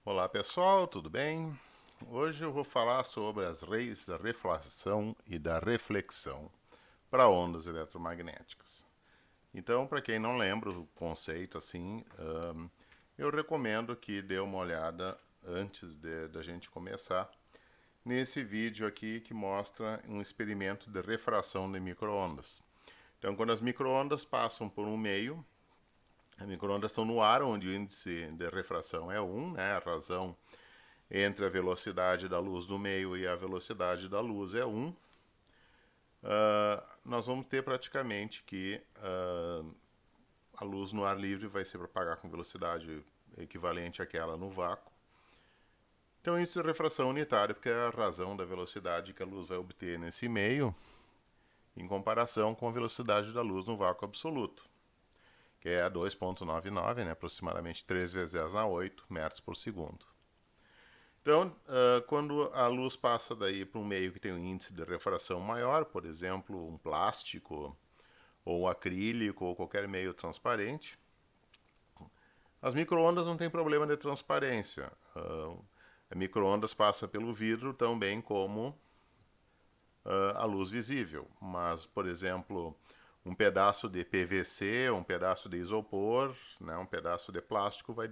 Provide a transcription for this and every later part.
Olá pessoal, tudo bem? Hoje eu vou falar sobre as leis da refração e da reflexão para ondas eletromagnéticas. Então, para quem não lembra o conceito assim, eu recomendo que dê uma olhada antes da gente começar nesse vídeo aqui que mostra um experimento de refração de microondas. Então, quando as microondas passam por um meio, as microondas estão no ar, onde o índice de refração é 1, né? A razão entre a velocidade da luz do meio e a velocidade da luz é 1, nós vamos ter praticamente que a luz no ar livre vai se propagar com velocidade equivalente àquela no vácuo. Então isso é refração unitária, porque é a razão da velocidade que a luz vai obter nesse meio em comparação com a velocidade da luz no vácuo absoluto, que é 2,99, né, aproximadamente 3 vezes 10 a 8 metros por segundo. Então, quando a luz passa daí para um meio que tem um índice de refração maior, por exemplo, um plástico, ou um acrílico, ou qualquer meio transparente, as microondas não têm problema de transparência. A microondas passa pelo vidro tão bem como a luz visível. Mas, por exemplo, um pedaço de PVC, um pedaço de isopor, né, um pedaço de plástico vai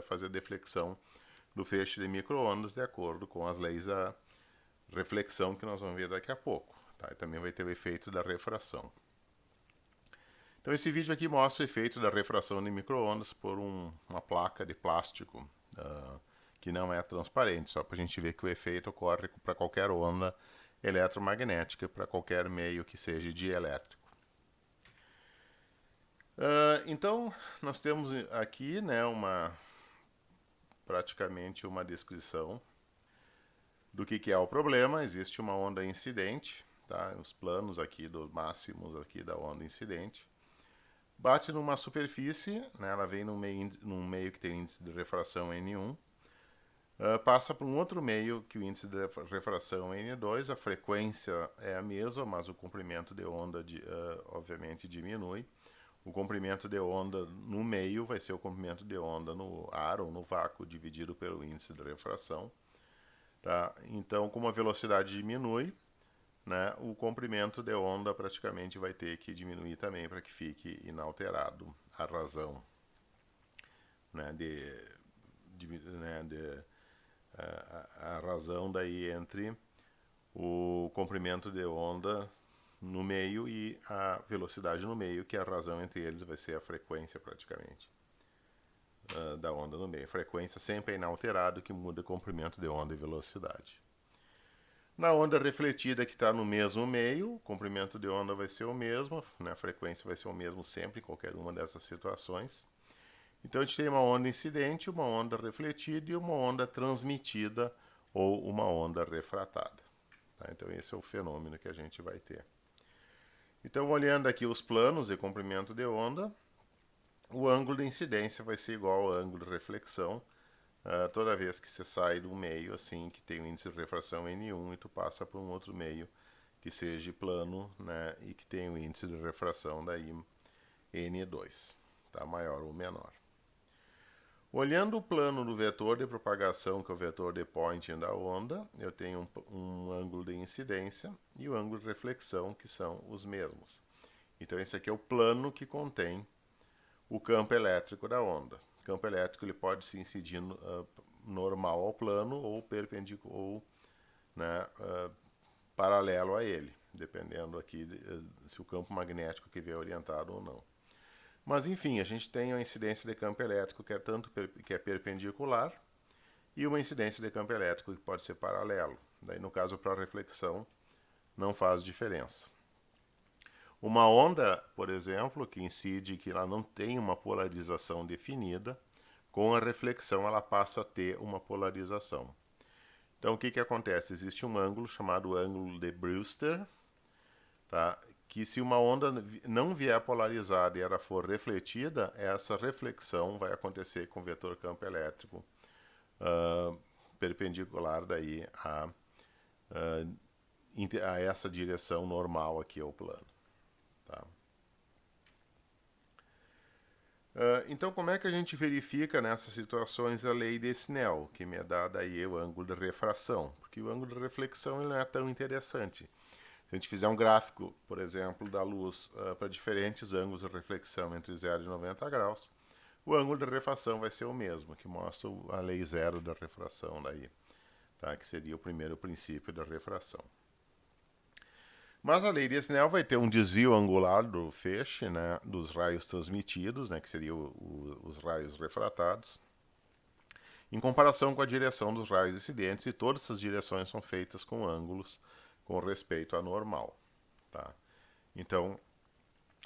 fazer deflexão do feixe de microondas de acordo com as leis da reflexão que nós vamos ver daqui a pouco. Tá? E também vai ter o efeito da refração. Então esse vídeo aqui mostra o efeito da refração de microondas por uma placa de plástico que não é transparente, só para a gente ver que o efeito ocorre para qualquer onda eletromagnética, para qualquer meio que seja dielétrico. Então nós temos aqui, né, praticamente uma descrição do que é o problema. Existe uma onda incidente, tá? Os planos aqui dos máximos aqui da onda incidente. Bate numa superfície, né? Ela vem num meio que tem índice de refração N1, passa para um outro meio que o índice de refração é N2, a frequência é a mesma, mas o comprimento de onda obviamente diminui. O comprimento de onda no meio vai ser o comprimento de onda no ar ou no vácuo dividido pelo índice de refração. Tá? Então, como a velocidade diminui, né, o comprimento de onda praticamente vai ter que diminuir também para que fique inalterado a razão, né, a razão daí entre o comprimento de onda no meio e a velocidade no meio, que a razão entre eles vai ser a frequência praticamente da onda no meio. A frequência sempre é inalterado, que muda comprimento de onda e velocidade. Na onda refletida que está no mesmo meio, o comprimento de onda vai ser o mesmo, né? A frequência vai ser o mesmo sempre em qualquer uma dessas situações. Então a gente tem uma onda incidente, uma onda refletida e uma onda transmitida ou uma onda refratada. Tá? Então esse é o fenômeno que a gente vai ter. Então olhando aqui os planos de comprimento de onda, o ângulo de incidência vai ser igual ao ângulo de reflexão, toda vez que você sai de um meio assim que tem o índice de refração N1 e tu passa por um outro meio que seja plano, né, e que tem o índice de refração daí N2, tá, maior ou menor. Olhando o plano do vetor de propagação, que é o vetor de Poynting da onda, eu tenho um ângulo de incidência e o ângulo de reflexão, que são os mesmos. Então esse aqui é o plano que contém o campo elétrico da onda. O campo elétrico ele pode se incidir normal ao plano ou perpendicular ou, né, paralelo a ele, dependendo aqui se o campo magnético que vier orientado ou não. Mas enfim, a gente tem uma incidência de campo elétrico que é que é perpendicular e uma incidência de campo elétrico que pode ser paralelo. Daí no caso para a reflexão não faz diferença. Uma onda, por exemplo, que incide que ela não tem uma polarização definida, com a reflexão ela passa a ter uma polarização. Então o que acontece? Existe um ângulo chamado ângulo de Brewster, tá? Que se uma onda não vier polarizada e ela for refletida, essa reflexão vai acontecer com o vetor campo elétrico perpendicular daí a essa direção normal aqui ao plano. Tá? Então, como é que a gente verifica nessas situações a lei de Snell, que me dá daí o ângulo de refração? Porque o ângulo de reflexão ele não é tão interessante. Se a gente fizer um gráfico, por exemplo, da luz para diferentes ângulos de reflexão entre 0 e 90 graus, o ângulo de refração vai ser o mesmo, que mostra a lei zero da refração daí, tá? Que seria o primeiro princípio da refração. Mas a lei de Snell vai ter um desvio angular do feixe, né, dos raios transmitidos, né, que seriam os raios refratados, em comparação com a direção dos raios incidentes, e todas essas direções são feitas com ângulos com respeito à normal. Tá? Então,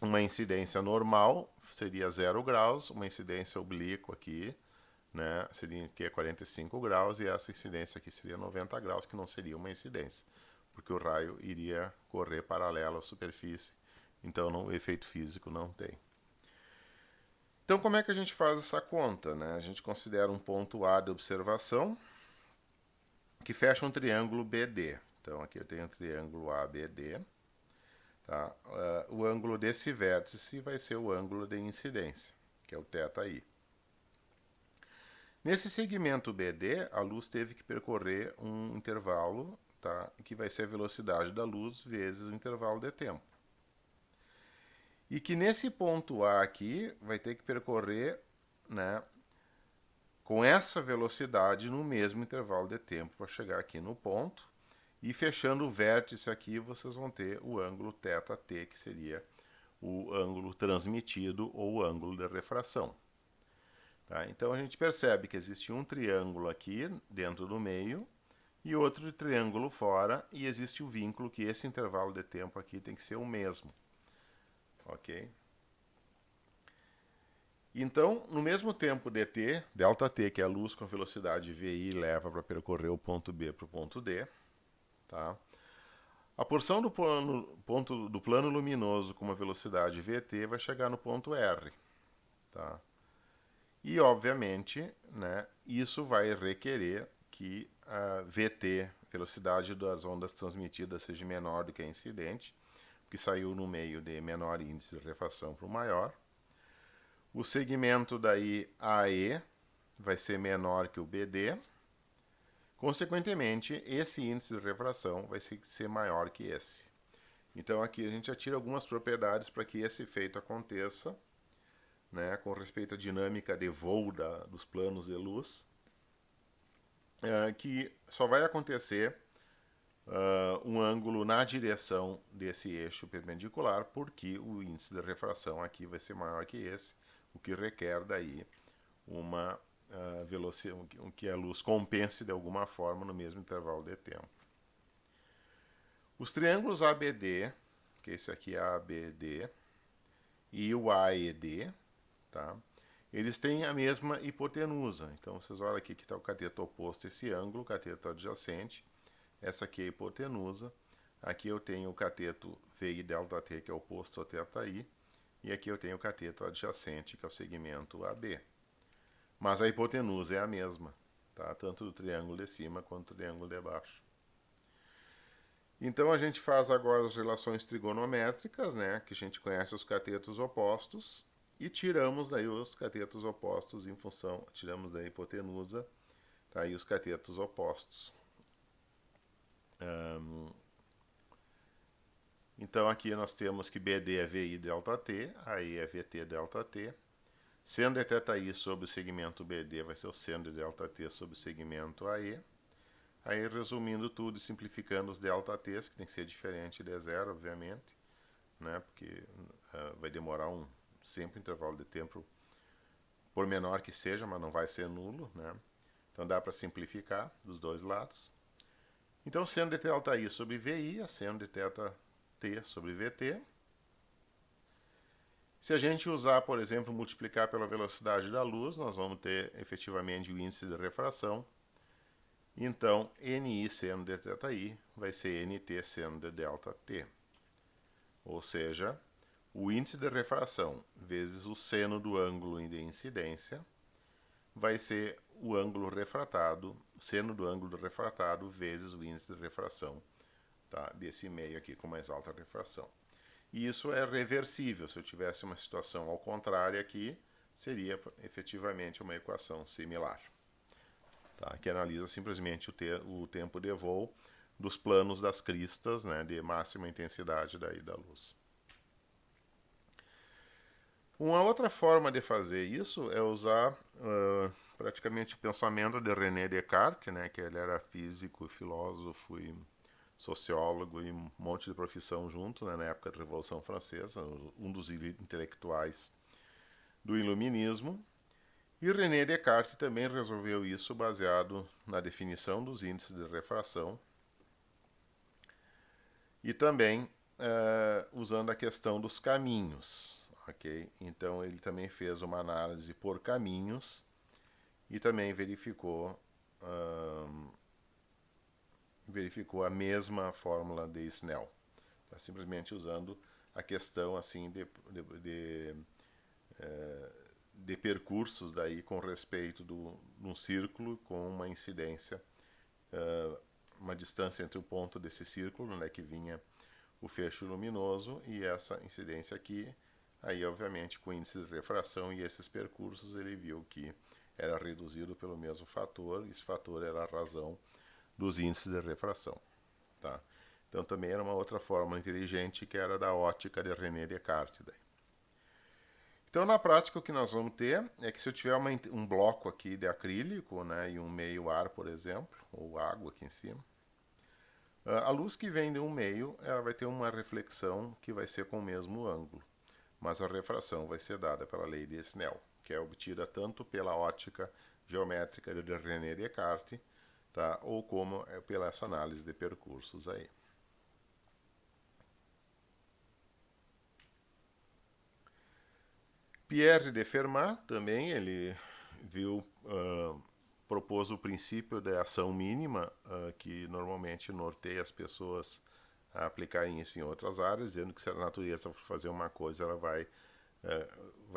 uma incidência normal seria 0 graus, uma incidência oblíqua aqui, né, seria que é 45 graus, e essa incidência aqui seria 90 graus, que não seria uma incidência, porque o raio iria correr paralelo à superfície, então o efeito físico não tem. Então, como é que a gente faz essa conta? Né? A gente considera um ponto A de observação que fecha um triângulo BD. Então, aqui eu tenho um triângulo ABD. Tá? O ângulo desse vértice vai ser o ângulo de incidência, que é o θi. Nesse segmento BD, a luz teve que percorrer um intervalo, tá? Que vai ser a velocidade da luz vezes o intervalo de tempo. E que nesse ponto A aqui vai ter que percorrer, né, com essa velocidade no mesmo intervalo de tempo para chegar aqui no ponto. E fechando o vértice aqui, vocês vão ter o ângulo θt, que seria o ângulo transmitido ou o ângulo de refração. Tá? Então a gente percebe que existe um triângulo aqui dentro do meio e outro triângulo fora, e existe o vínculo que esse intervalo de tempo aqui tem que ser o mesmo. Ok? Então, no mesmo tempo dt, ΔT, que é a luz com a velocidade VI leva para percorrer o ponto B para o ponto D, tá? A porção do plano luminoso com uma velocidade VT vai chegar no ponto R. Tá? E, obviamente, né, isso vai requerer que a VT, velocidade das ondas transmitidas, seja menor do que a incidente, que saiu no meio de menor índice de refração para o maior. O segmento daí AE vai ser menor que o BD. Consequentemente, esse índice de refração vai ser maior que esse. Então aqui a gente já tira algumas propriedades para que esse efeito aconteça, né, com respeito à dinâmica de voo dos planos de luz, que só vai acontecer um ângulo na direção desse eixo perpendicular, porque o índice de refração aqui vai ser maior que esse, o que requer daí uma velocidade, que a luz compense de alguma forma no mesmo intervalo de tempo. Os triângulos ABD, que esse aqui é ABD, e o AED, tá? Eles têm a mesma hipotenusa. Então, vocês olham aqui que está o cateto oposto a esse ângulo, o cateto adjacente. Essa aqui é a hipotenusa. Aqui eu tenho o cateto VI ΔT, que é oposto ao θi. E aqui eu tenho o cateto adjacente, que é o segmento AB. Mas a hipotenusa é a mesma, tá? Tanto do triângulo de cima quanto do triângulo de baixo. Então a gente faz agora as relações trigonométricas, né? Que a gente conhece os catetos opostos. E tiramos daí os catetos opostos em função, tiramos da hipotenusa, tá aí os catetos opostos. Então aqui nós temos que BD é VI ΔT, AE é VT ΔT. Seno de θi sobre o segmento BD vai ser o seno de ΔT sobre o segmento AE. Aí resumindo tudo e simplificando os ΔTs, que tem que ser diferente de zero, obviamente, né? Porque vai demorar sempre um intervalo de tempo, por menor que seja, mas não vai ser nulo, né? Então dá para simplificar dos dois lados. Então seno de θi sobre VI é seno de θt sobre VT. Se a gente usar, por exemplo, multiplicar pela velocidade da luz, nós vamos ter efetivamente o índice de refração. Então, NI seno de θi vai ser NT seno de ΔT. Ou seja, o índice de refração vezes o seno do ângulo de incidência vai ser o ângulo refratado, seno do ângulo refratado vezes o índice de refração, tá, desse meio aqui com mais alta refração. E isso é reversível. Se eu tivesse uma situação ao contrário aqui, seria efetivamente uma equação similar, tá? Que analisa simplesmente o tempo de voo dos planos das cristas, né, de máxima intensidade daí da luz. Uma outra forma de fazer isso é usar praticamente o pensamento de René Descartes, né, que ele era físico, filósofo e sociólogo e um monte de profissão junto, né, na época da Revolução Francesa, um dos intelectuais do Iluminismo. E René Descartes também resolveu isso baseado na definição dos índices de refração e também usando a questão dos caminhos. Okay? Então ele também fez uma análise por caminhos e também verificou a mesma fórmula de Snell, tá? Simplesmente usando a questão assim de percursos daí com respeito de um círculo com uma incidência, uma distância entre o ponto desse círculo, né, que vinha o feixe luminoso, e essa incidência aqui. Aí, obviamente, com o índice de refração e esses percursos, ele viu que era reduzido pelo mesmo fator, e esse fator era a razão dos índices de refração. Tá? Então, também era uma outra fórmula inteligente, que era da ótica de René Descartes. Daí. Então, na prática, o que nós vamos ter é que se eu tiver um bloco aqui de acrílico, né, e um meio ar, por exemplo, ou água aqui em cima, a luz que vem de um meio, ela vai ter uma reflexão que vai ser com o mesmo ângulo, mas a refração vai ser dada pela lei de Snell, que é obtida tanto pela ótica geométrica de René Descartes, tá, ou como pela essa análise de percursos aí. Pierre de Fermat também, ele propôs o princípio da ação mínima, que normalmente norteia as pessoas a aplicarem isso em outras áreas, dizendo que se a natureza for fazer uma coisa, ela vai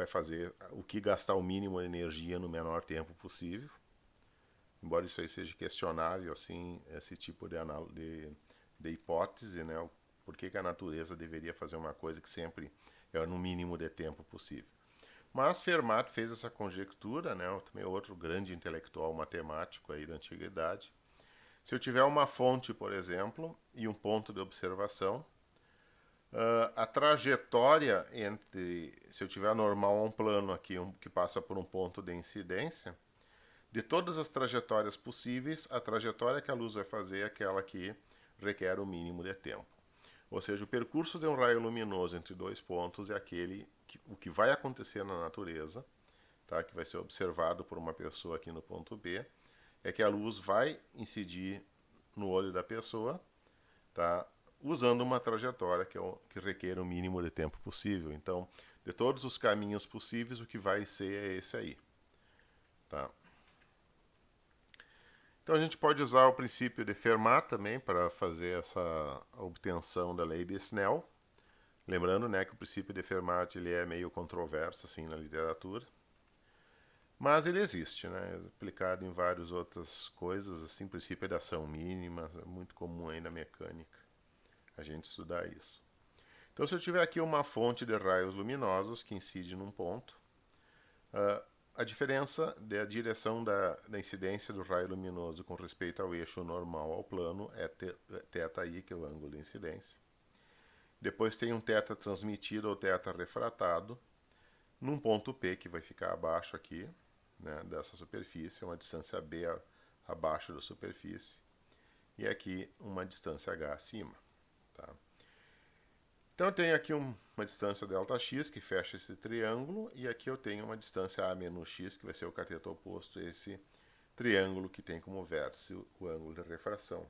fazer o que gastar o mínimo de energia no menor tempo possível. Embora isso aí seja questionável, assim, esse tipo de hipótese, né? Por que a natureza deveria fazer uma coisa que sempre é no mínimo de tempo possível. Mas Fermat fez essa conjectura, né? Também outro grande intelectual matemático aí da antiguidade. Se eu tiver uma fonte, por exemplo, e um ponto de observação, a trajetória entre, se eu tiver normal a um plano aqui que passa por um ponto de incidência, de todas as trajetórias possíveis, a trajetória que a luz vai fazer é aquela que requer o mínimo de tempo. Ou seja, o percurso de um raio luminoso entre dois pontos é o que vai acontecer na natureza, tá? Que vai ser observado por uma pessoa aqui no ponto B, é que a luz vai incidir no olho da pessoa, tá? Usando uma trajetória que requer o mínimo de tempo possível. Então, de todos os caminhos possíveis, o que vai ser é esse aí. Tá? Então a gente pode usar o princípio de Fermat também para fazer essa obtenção da lei de Snell. Lembrando, né, que o princípio de Fermat ele é meio controverso assim na literatura, mas ele existe, né, aplicado em várias outras coisas, assim, princípio de ação mínima, é muito comum aí na mecânica a gente estudar isso. Então, se eu tiver aqui uma fonte de raios luminosos que incide num ponto, a diferença da direção da incidência do raio luminoso com respeito ao eixo normal ao plano é θi, que é o ângulo de incidência. Depois tem um θ transmitido ou θ refratado, num ponto P, que vai ficar abaixo aqui, né, dessa superfície, uma distância B abaixo da superfície, e aqui uma distância H acima. Tá? Então eu tenho aqui uma distância ΔX que fecha esse triângulo, e aqui eu tenho uma distância A menos X, que vai ser o cateto oposto a esse triângulo que tem como vértice o ângulo de refração.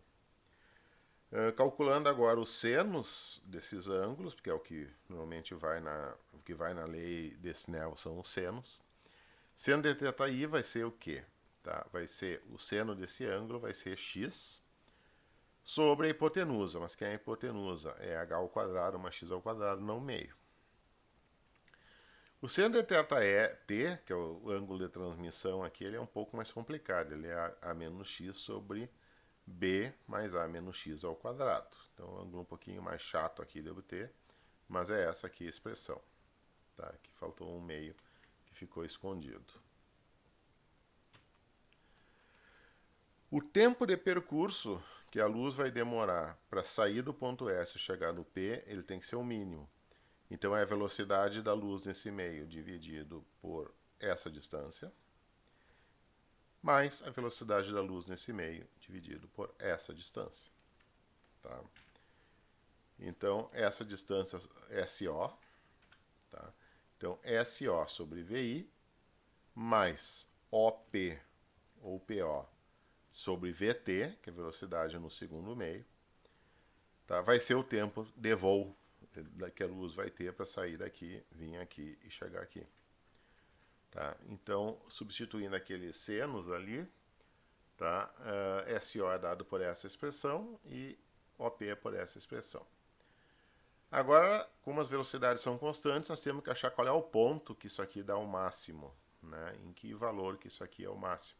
Calculando agora os senos desses ângulos, porque é o que normalmente vai na lei de Snell, são os senos. Seno de θi vai ser o quê? Tá? Vai ser o seno desse ângulo vai ser x sobre a hipotenusa, mas que é a hipotenusa? É h ao quadrado mais x ao quadrado, não meio. O seno de θt, que é o ângulo de transmissão aqui, ele é um pouco mais complicado. Ele é a menos x sobre b mais a menos x ao quadrado. Então, é um ângulo um pouquinho mais chato aqui de obter, mas é essa aqui a expressão. Tá? Aqui faltou um meio, que que ficou escondido. O tempo de percurso que a luz vai demorar para sair do ponto S e chegar no P, ele tem que ser o mínimo. Então é a velocidade da luz nesse meio dividido por essa distância, mais a velocidade da luz nesse meio dividido por essa distância. Tá? Então, essa distância SO, tá? Então, SO sobre VI mais OP ou PO sobre VT, que é a velocidade no segundo meio, tá? Vai ser o tempo de voo que a luz vai ter para sair daqui, vir aqui e chegar aqui. Tá? Então, substituindo aqueles senos ali, tá? SO é dado por essa expressão e OP é por essa expressão. Agora, como as velocidades são constantes, nós temos que achar qual é o ponto que isso aqui dá o máximo, né? Em que valor que isso aqui é o máximo.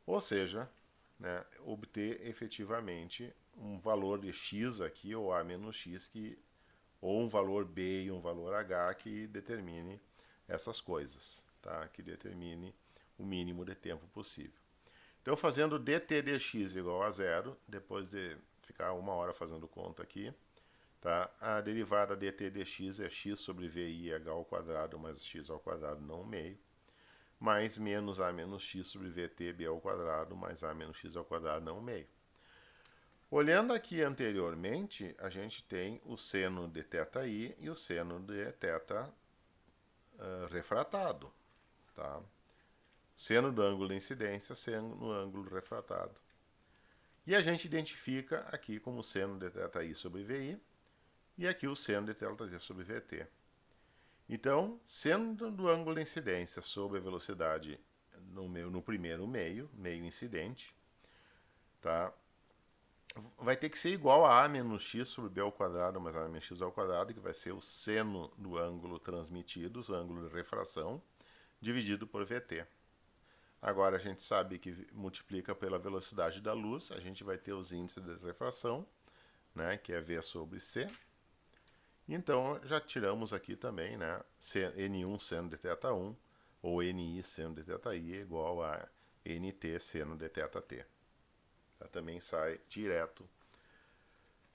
Ou seja, né, obter efetivamente um valor de x aqui, ou a menos x, ou um valor b e um valor h que determine essas coisas, tá? Que determine o mínimo de tempo possível. Então, fazendo dt dx igual a zero, depois de ficar uma hora fazendo conta aqui, tá? A derivada dt dx é x sobre vi h ao quadrado mais x ao quadrado não meio, mais menos a menos x sobre vt b ao quadrado mais a menos x ao quadrado não meio. Olhando aqui anteriormente, a gente tem o seno de θi e o seno de θ refratado. Tá? Seno do ângulo de incidência, seno no ângulo refratado. E a gente identifica aqui como seno de θi sobre vi e aqui o seno de θz sobre vt. Então, seno do ângulo de incidência sobre a velocidade no primeiro meio incidente, tá? Vai ter que ser igual a menos x sobre b ao quadrado mais a menos x ao quadrado, que vai ser o seno do ângulo transmitido, o ângulo de refração, dividido por vt. Agora a gente sabe que multiplica pela velocidade da luz, a gente vai ter os índices de refração, né, que é v sobre c. Então já tiramos aqui também, né, n1 seno de θ1, ou ni seno de θi é igual a nt seno de θt. Também sai direto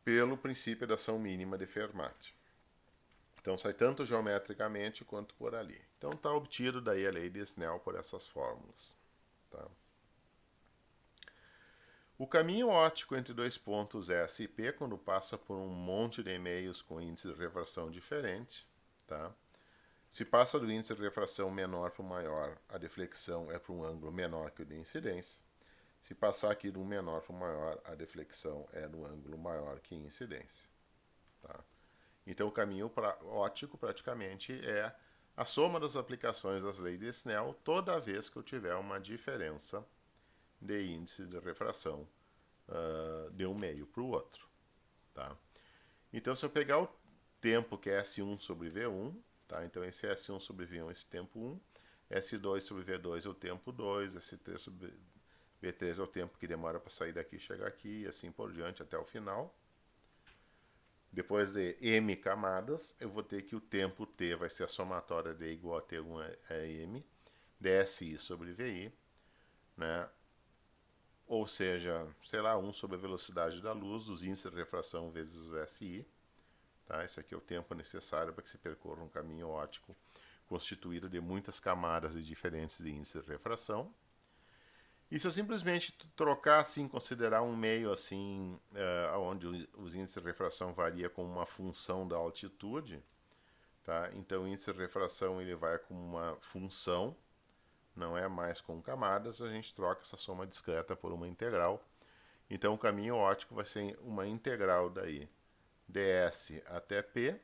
pelo princípio da ação mínima de Fermat. Então sai tanto geometricamente quanto por ali. Então está obtido daí a lei de Snell por essas fórmulas. Tá? O caminho óptico entre dois pontos S e P, quando passa por um monte de meios com índice de refração diferente, tá? Se passa do índice de refração menor para o maior, a deflexão é para um ângulo menor que o de incidência. Se passar aqui do menor para o maior, a deflexão é no ângulo maior que incidência. Tá? Então, o caminho óptico praticamente é a soma das aplicações das leis de Snell toda vez que eu tiver uma diferença de índice de refração de um meio para o outro. Tá? Então, se eu pegar o tempo que é S1 sobre V1, tá? Então esse S1 sobre V1 é esse tempo 1, S2 sobre V2 é o tempo 2, S3 sobre V3 é o tempo que demora para sair daqui e chegar aqui, e assim por diante até o final. Depois de m camadas, eu vou ter que o tempo t vai ser a somatória de igual a t1 a m, dSi sobre vi, né? Ou seja, sei lá, 1 sobre a velocidade da luz, os índices de refração vezes o SI. Tá? Esse aqui é o tempo necessário para que se percorra um caminho óptico constituído de muitas camadas e diferentes de índice de refração. E se eu simplesmente trocar assim, considerar um meio assim, onde os índices de refração varia com uma função da altitude, tá? Então o índice de refração ele vai com uma função, não é mais com camadas, a gente troca essa soma discreta por uma integral. Então o caminho óptico vai ser uma integral daí, ds até p,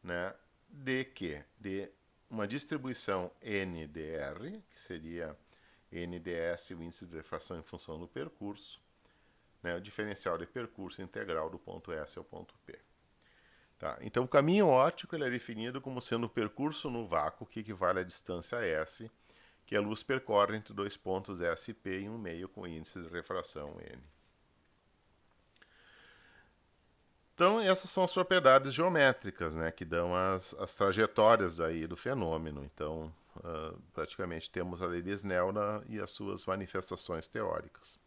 né? De que? De uma distribuição ndr, que seria NDS, o índice de refração em função do percurso, né, o diferencial de percurso integral do ponto S ao ponto P. Tá? Então, o caminho óptico ele é definido como sendo o percurso no vácuo que equivale à distância S, que a luz percorre entre dois pontos S e P em um meio com índice de refração N. Então, essas são as propriedades geométricas, né, que dão as trajetórias aí do fenômeno. Então, praticamente temos a lei de Snell e as suas manifestações teóricas.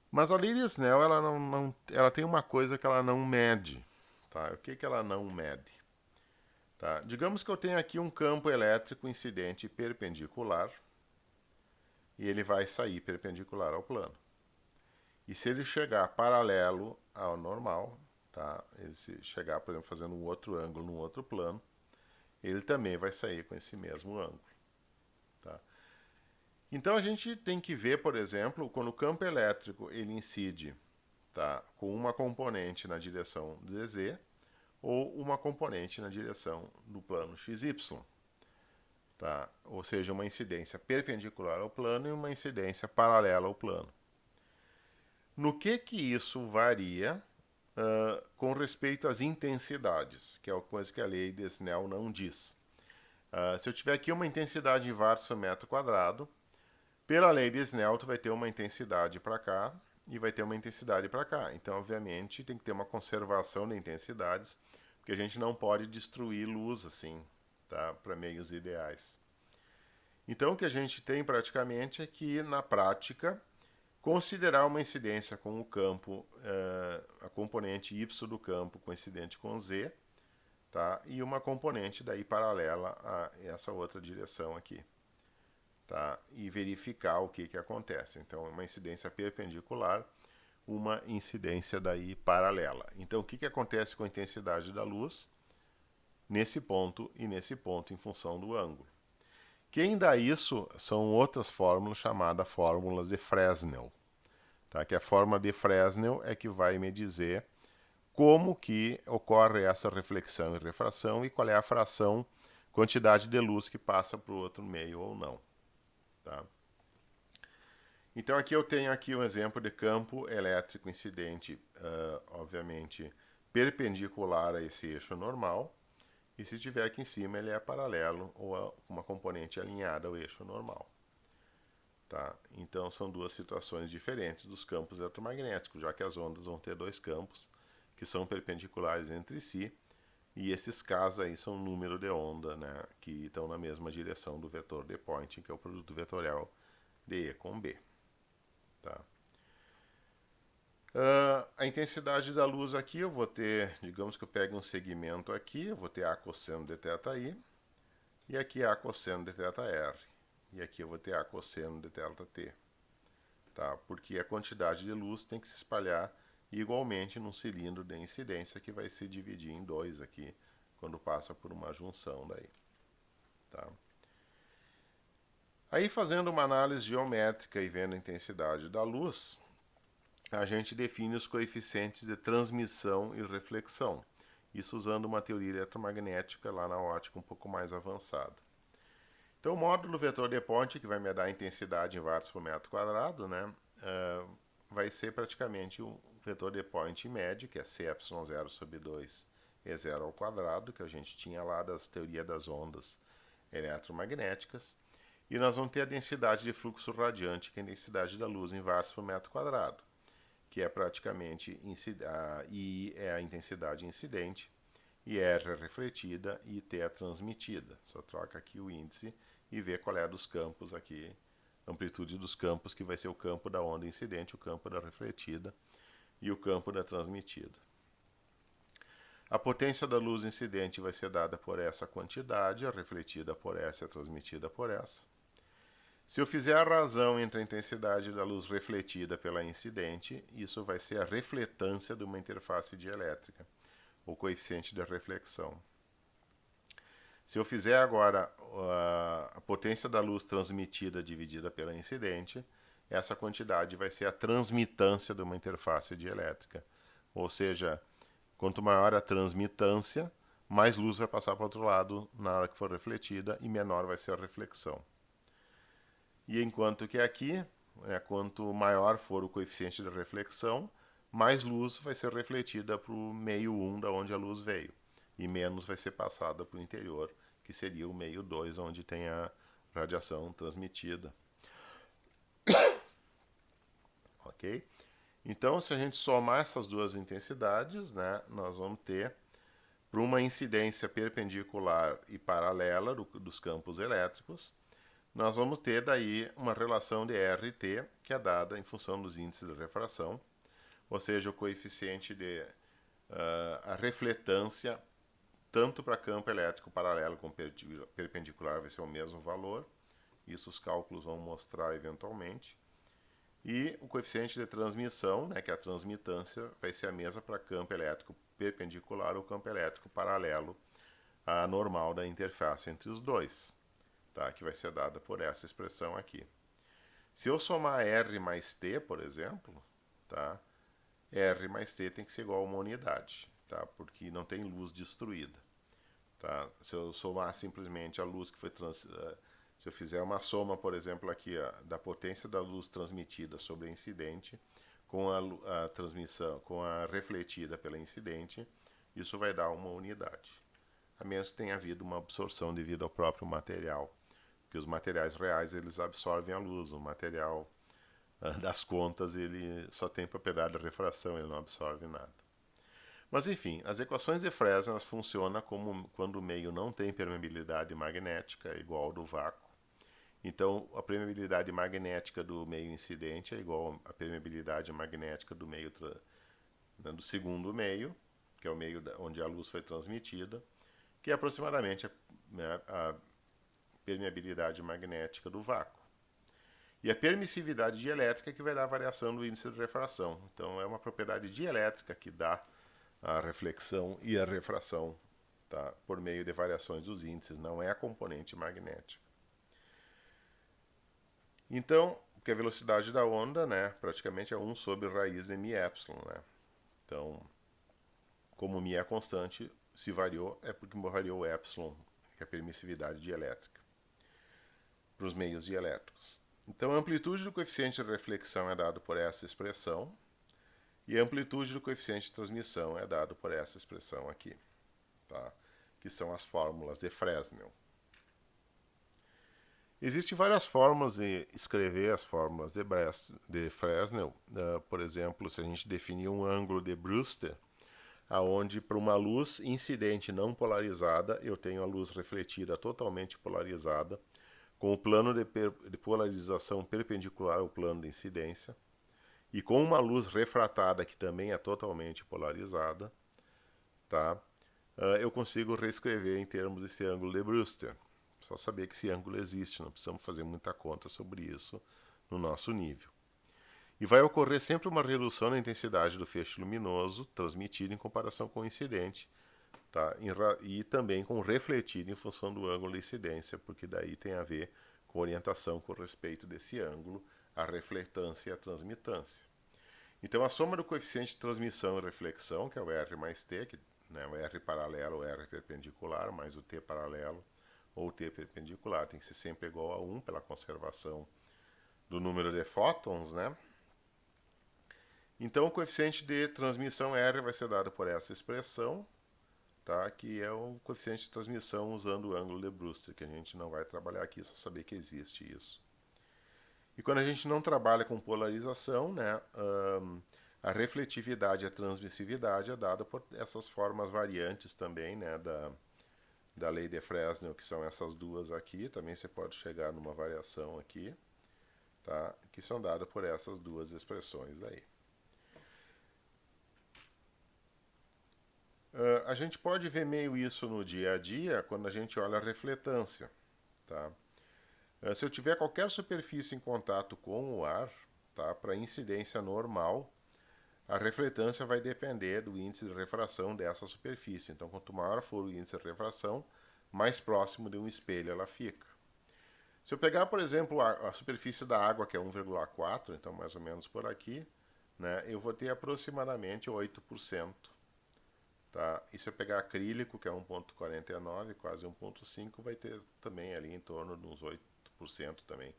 Mas a lei de Snell, ela tem uma coisa que ela não mede. Tá? O que ela não mede? Tá? Digamos que eu tenho aqui um campo elétrico incidente perpendicular e ele vai sair perpendicular ao plano. E se ele chegar paralelo ao normal, tá? Ele se chegar, por exemplo, fazendo um outro ângulo num outro plano, ele também vai sair com esse mesmo ângulo. Tá? Então a gente tem que ver, por exemplo, quando o campo elétrico ele incide, tá, com uma componente na direção dz ou uma componente na direção do plano xy. Tá? Ou seja, uma incidência perpendicular ao plano e uma incidência paralela ao plano. No que isso varia com respeito às intensidades, que é uma coisa que a lei de Snell não diz. Se eu tiver aqui uma intensidade inversa ao metro quadrado, pela lei de Snell, tu vai ter uma intensidade para cá e vai ter uma intensidade para cá. Então, obviamente, tem que ter uma conservação de intensidades, porque a gente não pode destruir luz assim, tá, para meios ideais. Então, o que a gente tem praticamente é que, na prática, considerar uma incidência com o campo, a componente y do campo coincidente com z, tá? E uma componente daí paralela a essa outra direção aqui. Tá? E verificar o que acontece. Então, uma incidência perpendicular, uma incidência daí paralela. Então, o que acontece com a intensidade da luz nesse ponto e nesse ponto em função do ângulo? Quem dá isso são outras fórmulas chamadas fórmulas de Fresnel. Tá? Que a fórmula de Fresnel é que vai me dizer como que ocorre essa reflexão e refração e qual é a fração, quantidade de luz que passa para o outro meio ou não. Tá? Então aqui eu tenho aqui um exemplo de campo elétrico incidente, obviamente, perpendicular a esse eixo normal. E se tiver aqui em cima, ele é paralelo ou a uma componente alinhada ao eixo normal. Tá? Então são duas situações diferentes dos campos eletromagnéticos, já que as ondas vão ter dois campos que são perpendiculares entre si, e esses Ks aí são o número de onda, né, que estão na mesma direção do vetor de Poynting, que é o produto vetorial de E com B. Tá? A intensidade da luz aqui, eu vou ter, digamos que eu pegue um segmento aqui, eu vou ter A cosseno de θi, e aqui A cosseno de θr. E aqui eu vou ter A cosseno de ΔT. Tá? Porque a quantidade de luz tem que se espalhar igualmente num cilindro de incidência que vai se dividir em dois aqui, quando passa por uma junção daí. Tá? Aí, fazendo uma análise geométrica e vendo a intensidade da luz, a gente define os coeficientes de transmissão e reflexão. Isso usando uma teoria eletromagnética lá na ótica um pouco mais avançada. Então, o módulo vetor de Poynting, que vai me dar a intensidade em watts por metro quadrado, né, vai ser praticamente o vetor de Poynting médio, que é Cε0 sobre 2 E0 ao quadrado, que a gente tinha lá das teorias das ondas eletromagnéticas. E nós vamos ter a densidade de fluxo radiante, que é a densidade da luz em watts por metro quadrado, que é praticamente I é a intensidade incidente, e R é refletida e T é transmitida. Só troca aqui o índice e vê qual é dos campos aqui, amplitude dos campos, que vai ser o campo da onda incidente, o campo da refletida e o campo da transmitida. A potência da luz incidente vai ser dada por essa quantidade, a refletida por essa e a transmitida por essa. Se eu fizer a razão entre a intensidade da luz refletida pela incidente, isso vai ser a refletância de uma interface dielétrica, o coeficiente de reflexão. Se eu fizer agora a potência da luz transmitida dividida pela incidente, essa quantidade vai ser a transmitância de uma interface dielétrica. Ou seja, quanto maior a transmitância, mais luz vai passar para o outro lado na hora que for refletida e menor vai ser a reflexão. E enquanto que aqui, quanto maior for o coeficiente de reflexão, mais luz vai ser refletida para o meio 1 da onde a luz veio. E menos vai ser passada para o interior, que seria o meio 2, onde tem a radiação transmitida. Ok? Então, se a gente somar essas duas intensidades, né, nós vamos ter, para uma incidência perpendicular e paralela dos campos elétricos, nós vamos ter daí uma relação de RT, que é dada em função dos índices de refração, ou seja, o coeficiente de a refletância, tanto para campo elétrico paralelo como perpendicular, vai ser o mesmo valor. Isso os cálculos vão mostrar eventualmente. E o coeficiente de transmissão, né, que é a transmitância, vai ser a mesma para campo elétrico perpendicular ou campo elétrico paralelo à normal da interface entre os dois, tá, que vai ser dada por essa expressão aqui. Se eu somar R mais T, por exemplo, tá, R mais T tem que ser igual a uma unidade, tá, porque não tem luz destruída. Tá? Se eu somar simplesmente a luz que foi se eu fizer uma soma, por exemplo, aqui da potência da luz transmitida sobre a incidente com a transmissão, com a refletida pela incidente, isso vai dar uma unidade. A menos que tenha havido uma absorção devido ao próprio material, porque os materiais reais eles absorvem a luz. O material das contas ele só tem propriedade de refração, ele não absorve nada. Mas enfim, as equações de Fresnel funcionam como quando o meio não tem permeabilidade magnética, é igual ao do vácuo. Então, a permeabilidade magnética do meio incidente é igual à permeabilidade magnética do meio do segundo meio, que é o meio onde a luz foi transmitida, que é aproximadamente a permeabilidade magnética do vácuo. E a permissividade dielétrica que vai dar a variação do índice de refração. Então, é uma propriedade dielétrica que dá a reflexão e a refração, tá, por meio de variações dos índices, não é a componente magnética. Então, que a velocidade da onda, né, praticamente é 1 sobre raiz de μ epsilon, né? Então, como μ é constante, se variou é porque variou o epsilon, que é a permissividade dielétrica, para os meios dielétricos. Então, a amplitude do coeficiente de reflexão é dado por essa expressão, e a amplitude do coeficiente de transmissão é dado por essa expressão aqui, tá? Que são as fórmulas de Fresnel. Existem várias formas de escrever as fórmulas de Fresnel. Por exemplo, se a gente definir um ângulo de Brewster, aonde para uma luz incidente não polarizada, eu tenho a luz refletida totalmente polarizada, com o plano de polarização perpendicular ao plano de incidência, e com uma luz refratada que também é totalmente polarizada, tá? Eu consigo reescrever em termos desse ângulo de Brewster. Só saber que esse ângulo existe, não precisamos fazer muita conta sobre isso no nosso nível. E vai ocorrer sempre uma redução na intensidade do feixe luminoso transmitido em comparação com o incidente, tá? E também com o refletido em função do ângulo de incidência, porque daí tem a ver com orientação com respeito desse ângulo, a refletância e a transmitância. Então a soma do coeficiente de transmissão e reflexão, que é o R mais T, que, né, o R paralelo, o R perpendicular, mais o T paralelo, ou T perpendicular, tem que ser sempre igual a 1 pela conservação do número de fótons, né? Então o coeficiente de transmissão R vai ser dado por essa expressão, tá? Que é o coeficiente de transmissão usando o ângulo de Brewster, que a gente não vai trabalhar aqui, só saber que existe isso. E quando a gente não trabalha com polarização, né, a refletividade e a transmissividade é dada por essas formas variantes também, né, da lei de Fresnel, que são essas duas aqui. Também você pode chegar numa variação aqui, tá? Que são dadas por essas duas expressões aí. A gente pode ver meio isso no dia a dia quando a gente olha a refletância, tá? Se eu tiver qualquer superfície em contato com o ar, tá, para incidência normal, a refletância vai depender do índice de refração dessa superfície. Então, quanto maior for o índice de refração, mais próximo de um espelho ela fica. Se eu pegar, por exemplo, a superfície da água, que é 1,4, então mais ou menos por aqui, né, eu vou ter aproximadamente 8%. Tá? E se eu pegar acrílico, que é 1,49, quase 1,5, vai ter também ali em torno de uns 8% também,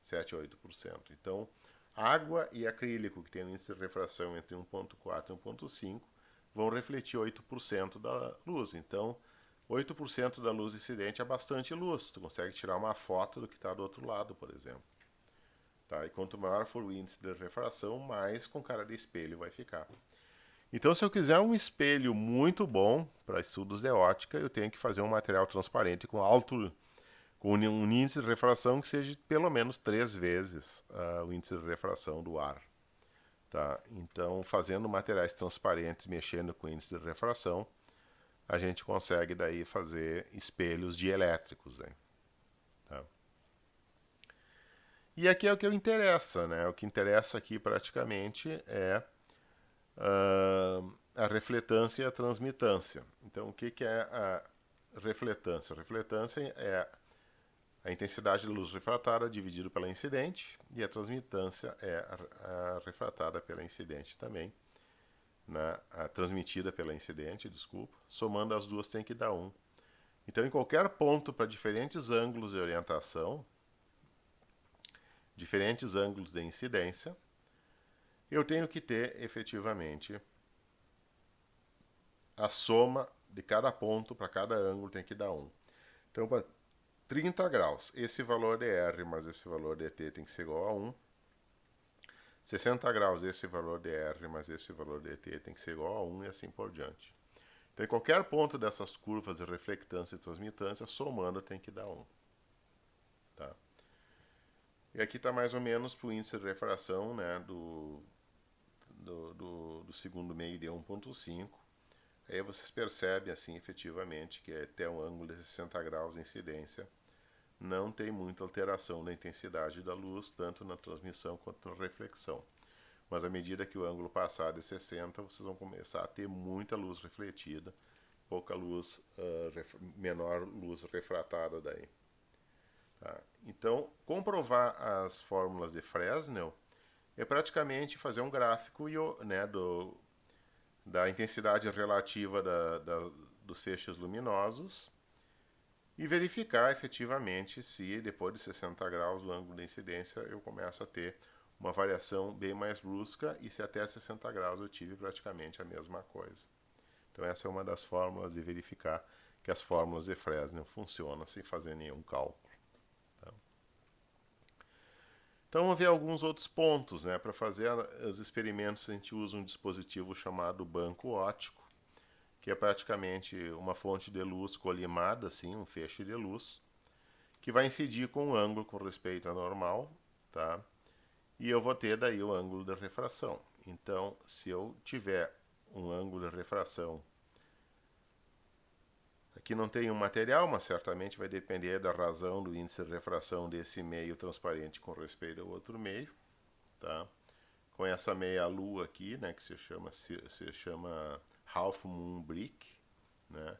7 a 8%. Então, água e acrílico, que tem um índice de refração entre 1,4 e 1,5, vão refletir 8% da luz. Então, 8% da luz incidente é bastante luz. Tu consegue tirar uma foto do que está do outro lado, por exemplo. Tá? E quanto maior for o índice de refração, mais com cara de espelho vai ficar. Então, se eu quiser um espelho muito bom para estudos de ótica, eu tenho que fazer um material transparente com um índice de refração que seja pelo menos 3 vezes o índice de refração do ar. Tá? Então, fazendo materiais transparentes, mexendo com índice de refração, a gente consegue daí fazer espelhos dielétricos. Né? Tá? E aqui é o que interessa, né? O que interessa aqui praticamente é a refletância e a transmitância. Então, o que é a refletância? A refletância é a intensidade da luz refratada dividido pela incidente, e a transmitância é a refratada pela incidente também, né? A transmitida pela incidente, desculpa. Somando as duas tem que dar 1. Então, em qualquer ponto para diferentes ângulos de orientação, diferentes ângulos de incidência, eu tenho que ter efetivamente a soma de cada ponto para cada ângulo tem que dar 1. Então, para 30 graus, esse valor de R mais esse valor de T tem que ser igual a 1. 60 graus, esse valor de R mais esse valor de T tem que ser igual a 1 e assim por diante. Então, em qualquer ponto dessas curvas de reflectância e transmitância, somando tem que dar 1. Tá? E aqui está mais ou menos para o índice de refração, né, do segundo meio de 1.5. Aí vocês percebem assim efetivamente que até um ângulo de 60 graus de incidência não tem muita alteração na intensidade da luz, tanto na transmissão quanto na reflexão. Mas à medida que o ângulo passar de 60, vocês vão começar a ter muita luz refletida, pouca luz, menor luz refratada daí. Tá? Então, comprovar as fórmulas de Fresnel é praticamente fazer um gráfico, né, da intensidade relativa dos feixes luminosos e verificar efetivamente se depois de 60 graus o ângulo de incidência eu começo a ter uma variação bem mais brusca e se até 60 graus eu tive praticamente a mesma coisa. Então essa é uma das fórmulas de verificar que as fórmulas de Fresnel funcionam sem fazer nenhum cálculo. Tá? Então vamos ver alguns outros pontos. Né? Para fazer os experimentos a gente usa um dispositivo chamado banco óptico, que é praticamente uma fonte de luz colimada, assim, um feixe de luz, que vai incidir com um ângulo com respeito à normal, tá? E eu vou ter daí o ângulo de refração. Então, se eu tiver um ângulo de refração, aqui não tem um material, mas certamente vai depender da razão do índice de refração desse meio transparente com respeito ao outro meio, tá? Com essa meia-lua aqui, né, que se chama Half Moon Brick, né?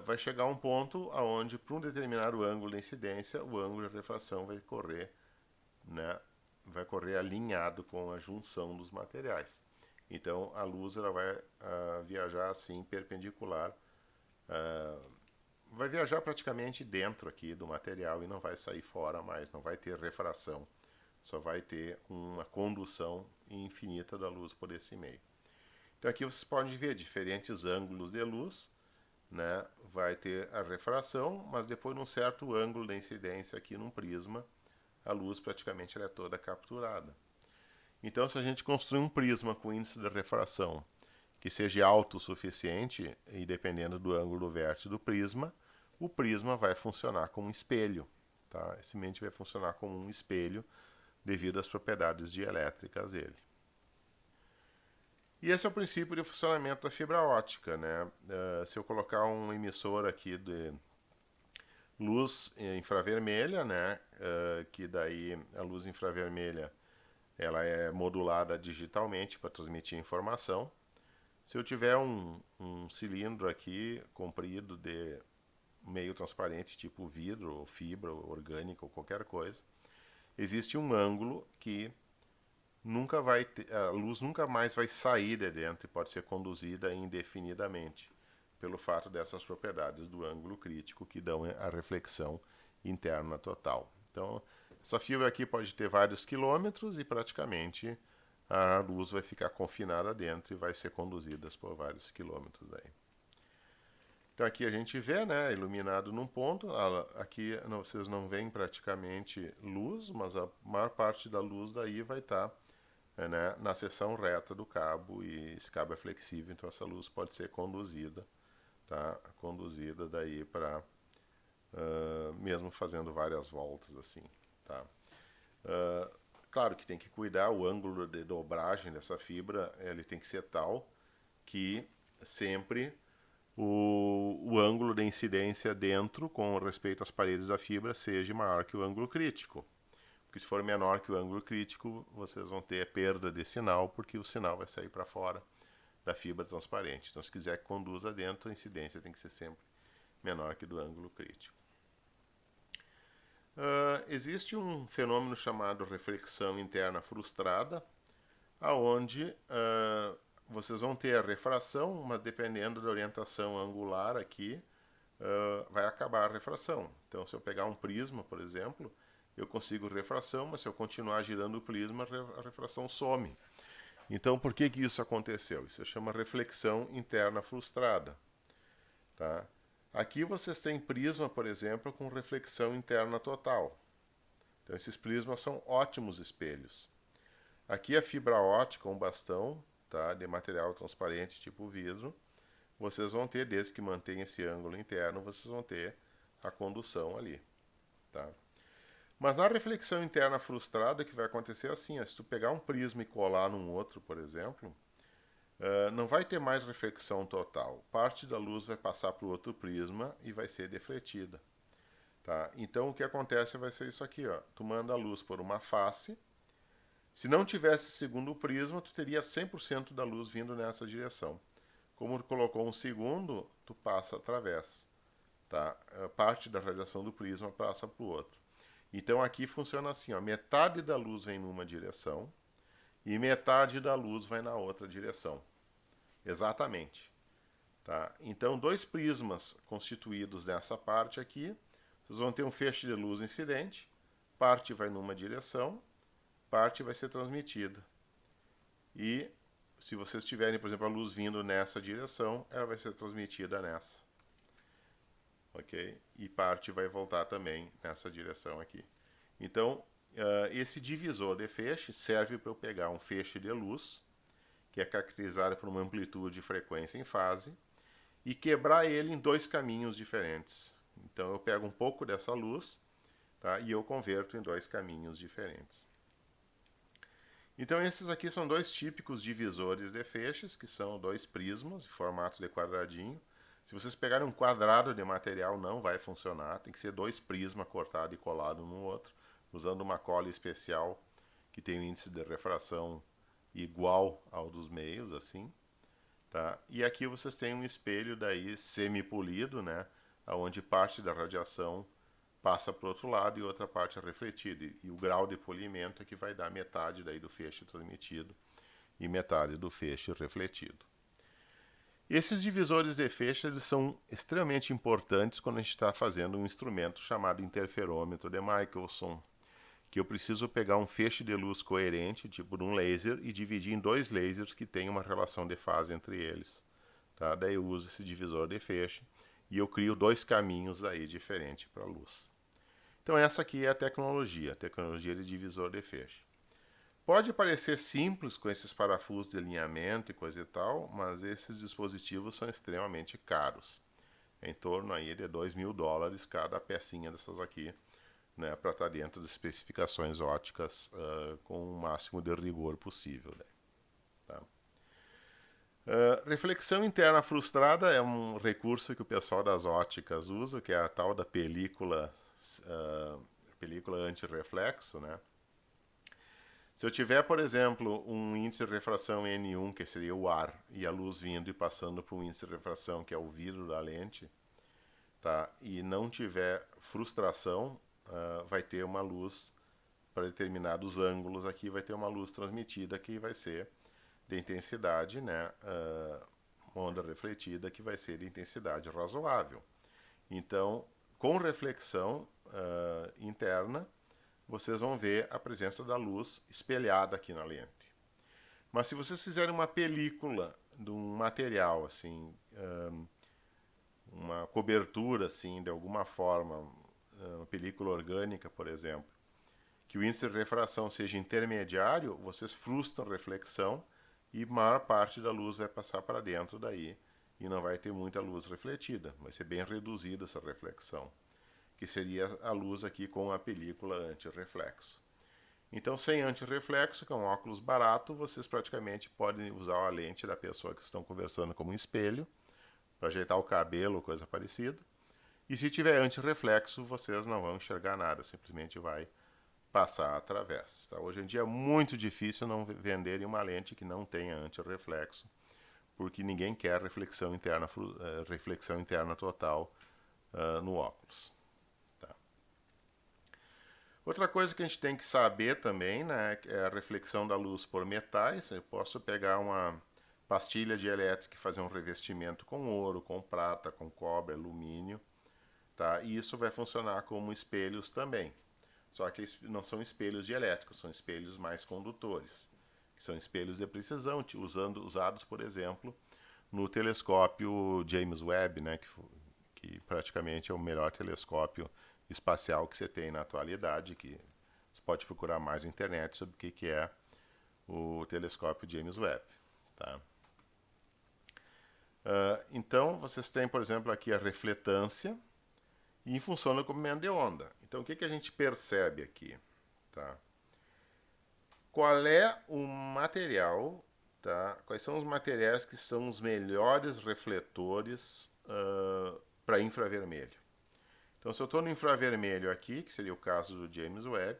Vai chegar um ponto onde, para um determinado ângulo de incidência, o ângulo de refração vai correr, né, vai correr alinhado com a junção dos materiais. Então, a luz ela vai viajar assim, perpendicular, vai viajar praticamente dentro aqui do material e não vai sair fora mais, não vai ter refração, só vai ter uma condução infinita da luz por esse meio. Então, aqui vocês podem ver diferentes ângulos de luz, né, vai ter a refração, mas depois num certo ângulo de incidência aqui num prisma, a luz praticamente ela é toda capturada. Então, se a gente construir um prisma com índice de refração que seja alto o suficiente, e dependendo do ângulo do vértice do prisma, o prisma vai funcionar como um espelho. Tá? Esse lente vai funcionar como um espelho devido às propriedades dielétricas dele. E esse é o princípio de funcionamento da fibra óptica, né? Se eu colocar um emissor aqui de luz infravermelha, né? Que daí a luz infravermelha ela é modulada digitalmente para transmitir informação. Se eu tiver um cilindro aqui comprido de meio transparente, tipo vidro, ou fibra, ou orgânica, ou qualquer coisa, existe um ângulo que nunca vai ter, a luz nunca mais vai sair de dentro e pode ser conduzida indefinidamente, pelo fato dessas propriedades do ângulo crítico que dão a reflexão interna total. Então, essa fibra aqui pode ter vários quilômetros e praticamente a luz vai ficar confinada dentro e vai ser conduzida por vários quilômetros aí. Então aqui a gente vê, né, iluminado num ponto, aqui vocês não veem praticamente luz, mas a maior parte da luz daí vai estar né, na seção reta do cabo, e esse cabo é flexível, então essa luz pode ser conduzida, tá? Conduzida daí para mesmo fazendo várias voltas assim, tá? Claro que tem que cuidar, o ângulo de dobragem dessa fibra, ele tem que ser tal que sempre o ângulo de incidência dentro, com respeito às paredes da fibra, seja maior que o ângulo crítico. Porque se for menor que o ângulo crítico, vocês vão ter perda de sinal, porque o sinal vai sair para fora da fibra transparente. Então, se quiser que conduza dentro, a incidência tem que ser sempre menor que do ângulo crítico. Existe um fenômeno chamado reflexão interna frustrada, aonde vocês vão ter a refração, mas dependendo da orientação angular aqui, vai acabar a refração. Então, se eu pegar um prisma, por exemplo, eu consigo refração, mas se eu continuar girando o prisma, a refração some. Então, por que isso aconteceu? Isso se chama reflexão interna frustrada. Tá? Aqui vocês têm prisma, por exemplo, com reflexão interna total. Então, esses prismas são ótimos espelhos. Aqui a fibra ótica, um bastão, tá, de material transparente tipo vidro, vocês vão ter, desde que mantenha esse ângulo interno, vocês vão ter a condução ali. Tá? Mas na reflexão interna frustrada, que vai acontecer assim, se tu pegar um prisma e colar num outro, por exemplo, não vai ter mais reflexão total. Parte da luz vai passar para o outro prisma e vai ser defletida. Tá? Então o que acontece vai ser isso aqui, ó. Tu manda a luz por uma face. Se não tivesse segundo prisma, tu teria 100% da luz vindo nessa direção. Como tu colocou um segundo, tu passa através. Tá? Parte da radiação do prisma passa para o outro. Então aqui funciona assim, ó, metade da luz vem numa direção e metade da luz vai na outra direção. Exatamente. Tá? Então, dois prismas constituídos nessa parte aqui, vocês vão ter um feixe de luz incidente, parte vai numa direção, parte vai ser transmitida. E se vocês tiverem, por exemplo, a luz vindo nessa direção, ela vai ser transmitida nessa. Ok? E parte vai voltar também nessa direção aqui. Então, esse divisor de feixe serve para eu pegar um feixe de luz, que é caracterizado por uma amplitude de frequência em fase, e quebrar ele em dois caminhos diferentes. Então, eu pego um pouco dessa luz, tá, e eu converto em dois caminhos diferentes. Então, esses aqui são dois típicos divisores de feixes, que são dois prismas em formato de quadradinho. Se vocês pegarem um quadrado de material, não vai funcionar. Tem que ser dois prismas cortados e colados um no outro, usando uma cola especial que tem um índice de refração igual ao dos meios, assim. Tá? E aqui vocês têm um espelho daí semi-polido, né? Onde parte da radiação passa para o outro lado e outra parte é refletida. E o grau de polimento é que vai dar metade daí do feixe transmitido e metade do feixe refletido. Esses divisores de feixe eles são extremamente importantes quando a gente está fazendo um instrumento chamado interferômetro de Michelson, que eu preciso pegar um feixe de luz coerente, tipo um laser, e dividir em dois lasers que têm uma relação de fase entre eles. Tá? Daí eu uso esse divisor de feixe e eu crio dois caminhos aí diferentes para a luz. Então essa aqui é a tecnologia de divisor de feixe. Pode parecer simples com esses parafusos de alinhamento e coisa e tal, mas esses dispositivos são extremamente caros. Em torno aí de $2.000 cada pecinha dessas aqui, né, para estar dentro das especificações óticas com o máximo de rigor possível. Né? Tá? Reflexão interna frustrada é um recurso que o pessoal das óticas usa, que é a tal da película anti-reflexo, né? Se eu tiver, por exemplo, um índice de refração N1, que seria o ar, e a luz vindo e passando por um índice de refração, que é o vidro da lente, tá? E não tiver frustração, vai ter uma luz para determinados ângulos aqui, vai ter uma luz transmitida que vai ser de intensidade, né? Onda refletida que vai ser de intensidade razoável. Então, com reflexão interna, vocês vão ver a presença da luz espelhada aqui na lente. Mas se vocês fizerem uma película de um material assim, uma cobertura, assim, de alguma forma, uma película orgânica, por exemplo, que o índice de refração seja intermediário, vocês frustram a reflexão e maior parte da luz vai passar para dentro daí e não vai ter muita luz refletida, vai ser bem reduzida essa reflexão, que seria a luz aqui com a película anti-reflexo. Então, sem anti-reflexo, que é um óculos barato, vocês praticamente podem usar a lente da pessoa que estão conversando como um espelho, para ajeitar o cabelo, coisa parecida. E se tiver anti-reflexo, vocês não vão enxergar nada, simplesmente vai passar através. Tá? Hoje em dia é muito difícil não venderem uma lente que não tenha anti-reflexo, porque ninguém quer reflexão interna total no óculos. Tá? Outra coisa que a gente tem que saber também, né, é a reflexão da luz por metais. Eu posso pegar uma pastilha de elétrica e fazer um revestimento com ouro, com prata, com cobre, alumínio, tá? E isso vai funcionar como espelhos também. Só que não são espelhos dielétricos, são espelhos mais condutores. São espelhos de precisão, usados, por exemplo, no telescópio James Webb, né, que praticamente é o melhor telescópio espacial que você tem na atualidade, que você pode procurar mais na internet sobre o que é o telescópio James Webb. Tá? Então, vocês têm, por exemplo, aqui a refletância, e em função do comprimento de onda. Então, o que a gente percebe aqui? Tá? Qual é o material, tá? Quais são os materiais que são os melhores refletores para infravermelho? Então, se eu estou no infravermelho aqui, que seria o caso do James Webb,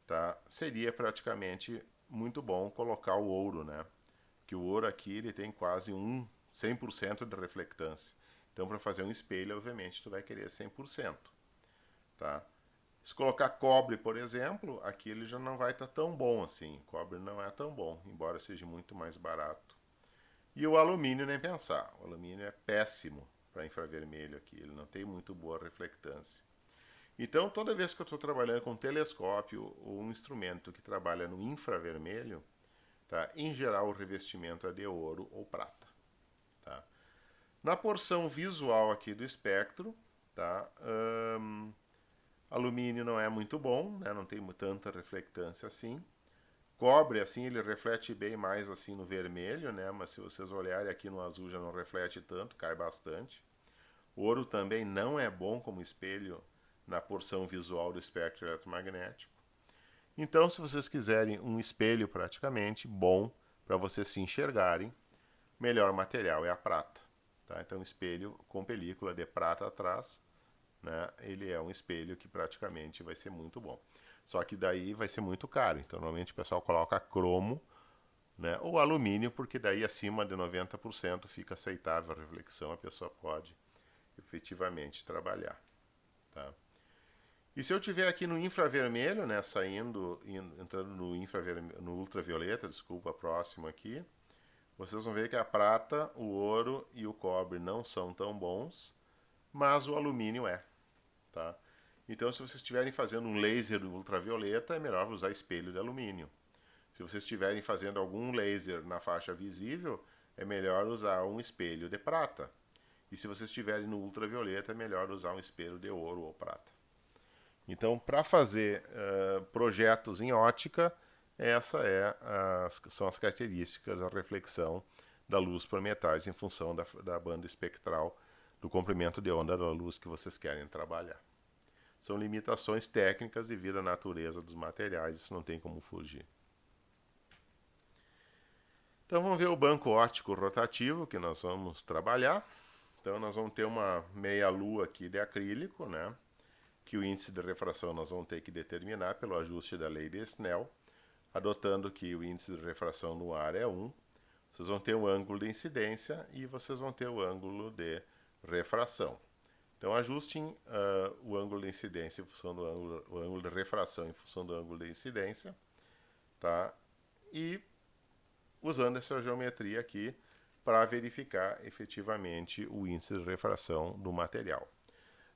tá? Seria praticamente muito bom colocar o ouro, né? Porque o ouro aqui ele tem quase 100% de reflectância. Então, para fazer um espelho, obviamente, tu vai querer 100%. Tá? Se colocar cobre, por exemplo, aqui ele já não vai estar tão bom assim. O cobre não é tão bom, embora seja muito mais barato. E o alumínio nem pensar. O alumínio é péssimo para infravermelho aqui. Ele não tem muito boa reflectância. Então, toda vez que eu estou trabalhando com um telescópio ou um instrumento que trabalha no infravermelho, tá? Em geral o revestimento é de ouro ou prata. Tá? Na porção visual aqui do espectro, tá? Alumínio não é muito bom, né? Não tem tanta reflectância assim. Cobre, assim, ele reflete bem mais assim no vermelho, né? Mas se vocês olharem aqui no azul já não reflete tanto, cai bastante. Ouro também não é bom como espelho na porção visual do espectro eletromagnético. Então, se vocês quiserem um espelho praticamente bom para vocês se enxergarem, melhor material é a prata. Tá? Então, espelho com película de prata atrás, né? Ele é um espelho que praticamente vai ser muito bom. Só que daí vai ser muito caro. Então, normalmente o pessoal coloca cromo, né? Ou alumínio, porque daí acima de 90% fica aceitável a reflexão, a pessoa pode efetivamente trabalhar. Tá? E se eu tiver aqui no infravermelho, né, entrando no ultravioleta, desculpa, próximo aqui, vocês vão ver que a prata, o ouro e o cobre não são tão bons, mas o alumínio é. Tá? Então, se vocês estiverem fazendo um laser ultravioleta, é melhor usar espelho de alumínio. Se vocês estiverem fazendo algum laser na faixa visível, é melhor usar um espelho de prata. E se vocês estiverem no ultravioleta, é melhor usar um espelho de ouro ou prata. Então, para fazer projetos em ótica, são as características da reflexão da luz por metais em função da banda espectral do comprimento de onda da luz que vocês querem trabalhar. São limitações técnicas devido à natureza dos materiais, isso não tem como fugir. Então vamos ver o banco óptico rotativo que nós vamos trabalhar. Então nós vamos ter uma meia-lua aqui de acrílico, né? Que o índice de refração nós vamos ter que determinar pelo ajuste da lei de Snell, adotando que o índice de refração no ar é 1. Vocês vão ter o ângulo de incidência e vocês vão ter o ângulo de refração. Então ajustem o ângulo de incidência em função do o ângulo de refração em função do ângulo de incidência, tá? E usando essa geometria aqui para verificar efetivamente o índice de refração do material.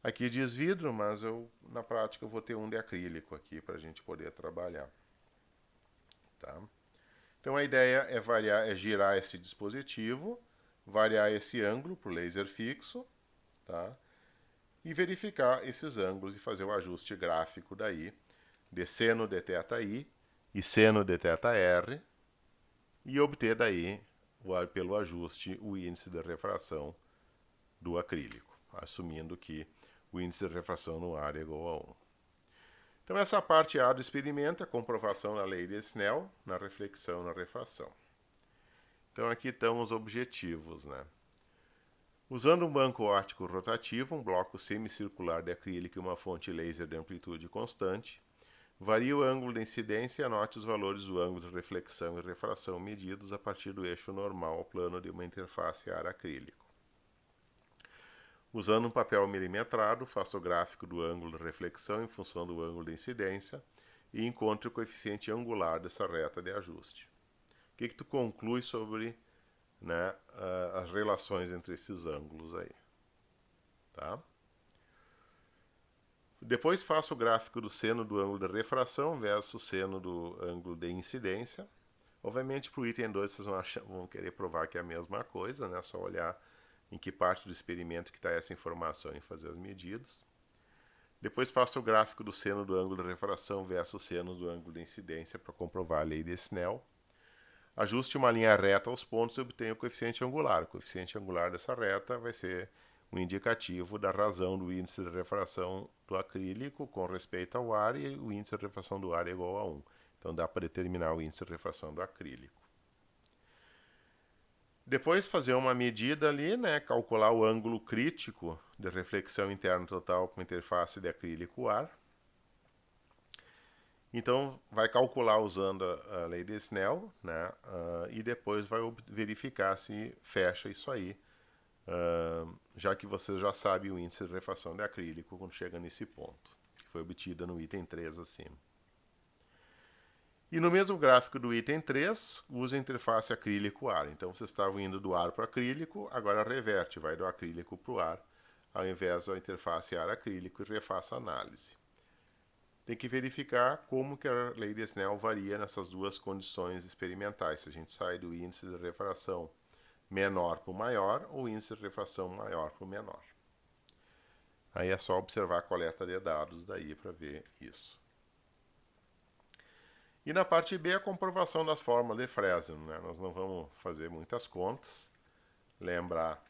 Aqui diz vidro, mas na prática eu vou ter um de acrílico aqui para a gente poder trabalhar. Tá? Então a ideia é girar esse dispositivo, variar esse ângulo para o laser fixo, tá? E verificar esses ângulos e fazer o ajuste gráfico daí de seno de θi e seno de θr e obter daí, pelo ajuste, o índice de refração do acrílico, assumindo que o índice de refração no ar é igual a 1. Então essa parte A do experimento é a comprovação da lei de Snell na reflexão e na refração. Então aqui estão os objetivos, né? Usando um banco óptico rotativo, um bloco semicircular de acrílico e uma fonte laser de amplitude constante, varia o ângulo de incidência e anote os valores do ângulo de reflexão e refração medidos a partir do eixo normal ao plano de uma interface ar-acrílico. Usando um papel milimetrado, faça o gráfico do ângulo de reflexão em função do ângulo de incidência e encontre o coeficiente angular dessa reta de ajuste. O que tu conclui sobre, né, as relações entre esses ângulos aí? Tá? Depois faça o gráfico do seno do ângulo de refração versus seno do ângulo de incidência. Obviamente, para o item 2, vocês vão querer provar que é a mesma coisa, né? Só olhar em que parte do experimento que está essa informação e fazer as medidas. Depois faça o gráfico do seno do ângulo de refração versus seno do ângulo de incidência para comprovar a lei de Snell. Ajuste uma linha reta aos pontos e obtenha o coeficiente angular. O coeficiente angular dessa reta vai ser um indicativo da razão do índice de refração do acrílico com respeito ao ar, e o índice de refração do ar é igual a 1. Então dá para determinar o índice de refração do acrílico. Depois fazer uma medida ali, né, calcular o ângulo crítico de reflexão interna total com interface de acrílico-ar. Então vai calcular usando a lei de Snell, né, e depois vai verificar se fecha isso aí, já que você já sabe o índice de refração de acrílico quando chega nesse ponto, que foi obtida no item 3 acima. E no mesmo gráfico do item 3, usa a interface acrílico-ar. Então vocês estavam indo do ar para o acrílico, agora reverte, vai do acrílico para o ar, ao invés da interface ar-acrílico, e refaça a análise. Tem que verificar como que a lei de Snell varia nessas duas condições experimentais. Se a gente sai do índice de refração menor para o maior, ou índice de refração maior para o menor. Aí é só observar a coleta de dados daí para ver isso. E na parte B, a comprovação das fórmulas de Fresnel, né? Nós não vamos fazer muitas contas. Lembrar,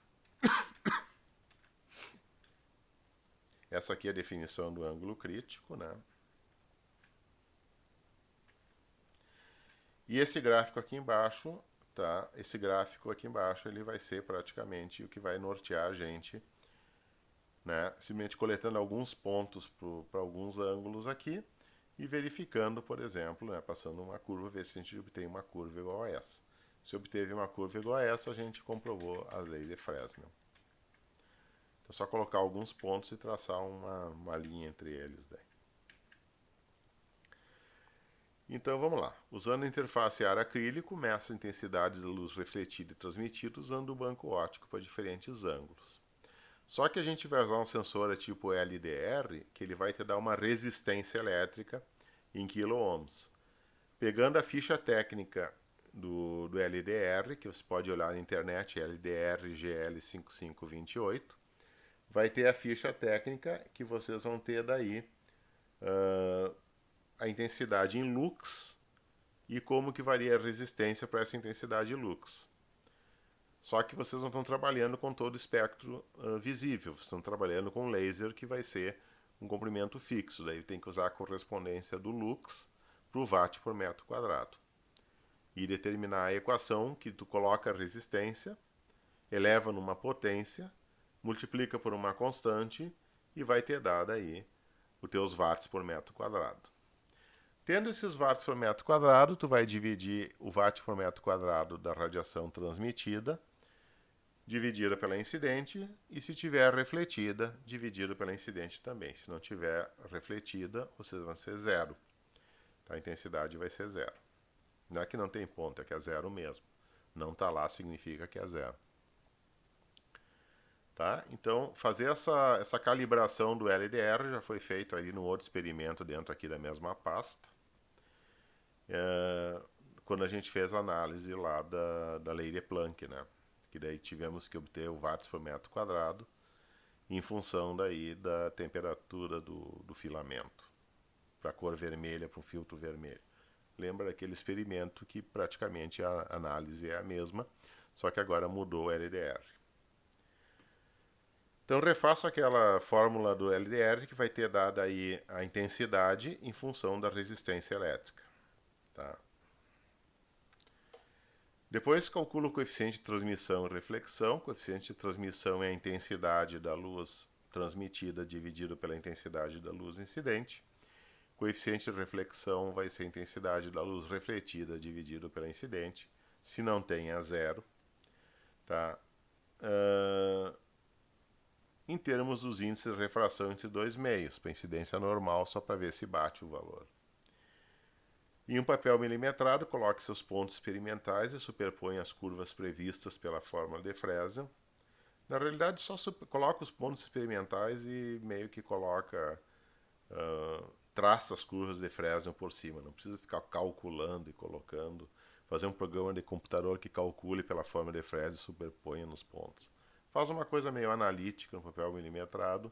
essa aqui é a definição do ângulo crítico, né? E esse gráfico aqui embaixo, tá? Esse gráfico aqui embaixo, ele vai ser praticamente o que vai nortear a gente, né? Simplesmente coletando alguns pontos para alguns ângulos aqui e verificando, por exemplo, né, passando uma curva, ver se a gente obtém uma curva igual a essa. Se obteve uma curva igual a essa, a gente comprovou a lei de Fresnel. Então é só colocar alguns pontos e traçar uma linha entre eles daí. Então vamos lá. Usando a interface ar-acrílico, meça a intensidade da luz refletida e transmitida usando o banco óptico para diferentes ângulos. Só que a gente vai usar um sensor tipo LDR, que ele vai te dar uma resistência elétrica em quiloohms. Pegando a ficha técnica do LDR, que você pode olhar na internet, LDR GL5528, vai ter a ficha técnica que vocês vão ter daí a intensidade em lux e como que varia a resistência para essa intensidade lux. Só que vocês não estão trabalhando com todo o espectro visível, vocês estão trabalhando com laser que vai ser um comprimento fixo, daí tem que usar a correspondência do lux para o watt por metro quadrado. E determinar a equação que tu coloca a resistência, eleva numa potência, multiplica por uma constante e vai ter dado aí os teus watts por metro quadrado. Tendo esses watts por metro quadrado, tu vai dividir o watt por metro quadrado da radiação transmitida, dividida pela incidente, e se tiver refletida, dividida pela incidente também. Se não tiver refletida, vocês vão ser zero. A intensidade vai ser zero. Não é que não tem ponto, é que é zero mesmo. Não está lá significa que é zero. Tá? Então, fazer essa calibração do LDR já foi feito aí no outro experimento dentro aqui da mesma pasta. Quando a gente fez a análise lá da lei de Planck, né? Que daí tivemos que obter o watts por metro quadrado em função daí da temperatura do filamento, para a cor vermelha, para o filtro vermelho. Lembra aquele experimento que praticamente a análise é a mesma, só que agora mudou o LDR. Então refaço aquela fórmula do LDR que vai ter dado aí a intensidade em função da resistência elétrica. Tá? Depois calculo o coeficiente de transmissão e reflexão. O coeficiente de transmissão é a intensidade da luz transmitida dividido pela intensidade da luz incidente. O coeficiente de reflexão vai ser a intensidade da luz refletida dividido pela incidente. Se não tem, é zero. Tá? Em termos dos índices de refração entre dois meios, para incidência normal, só para ver se bate o valor. Em um papel milimetrado, coloque seus pontos experimentais e superponha as curvas previstas pela fórmula de Fresnel. Na realidade, só coloca os pontos experimentais e meio que coloca, traça as curvas de Fresnel por cima. Não precisa ficar calculando e colocando, fazer um programa de computador que calcule pela fórmula de Fresnel e superponha nos pontos. Faz uma coisa meio analítica no papel milimetrado,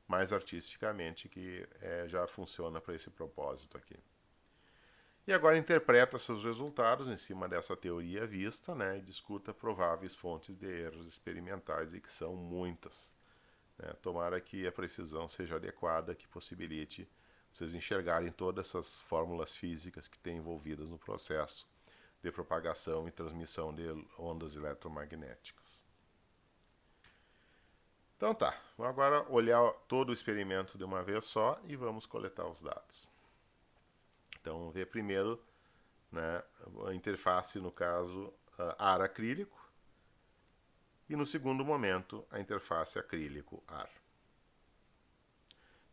mais artisticamente, que já funciona para esse propósito aqui. E agora interpreta seus resultados em cima dessa teoria vista, né, e discuta prováveis fontes de erros experimentais, e que são muitas. Né. Tomara que a precisão seja adequada, que possibilite vocês enxergarem todas essas fórmulas físicas que têm envolvidas no processo de propagação e transmissão de ondas eletromagnéticas. Então tá, vamos agora olhar todo o experimento de uma vez só e vamos coletar os dados. Então, vamos ver primeiro, né, a interface, no caso, ar acrílico, e no segundo momento, a interface acrílico-ar.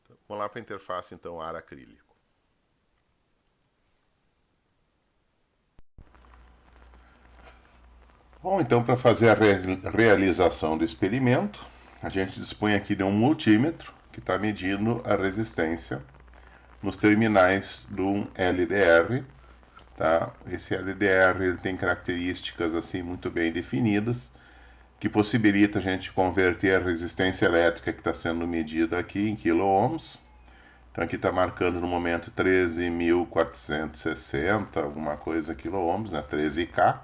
Então, vamos lá para a interface, então, ar acrílico. Bom, então, para fazer a realização do experimento, a gente dispõe aqui de um multímetro que está medindo a resistência nos terminais do LDR. Tá? Esse LDR ele tem características assim muito bem definidas, que possibilita a gente converter a resistência elétrica que está sendo medida aqui em quiloohms. Então aqui está marcando no momento 13.460, alguma coisa quiloohms, né? 13K.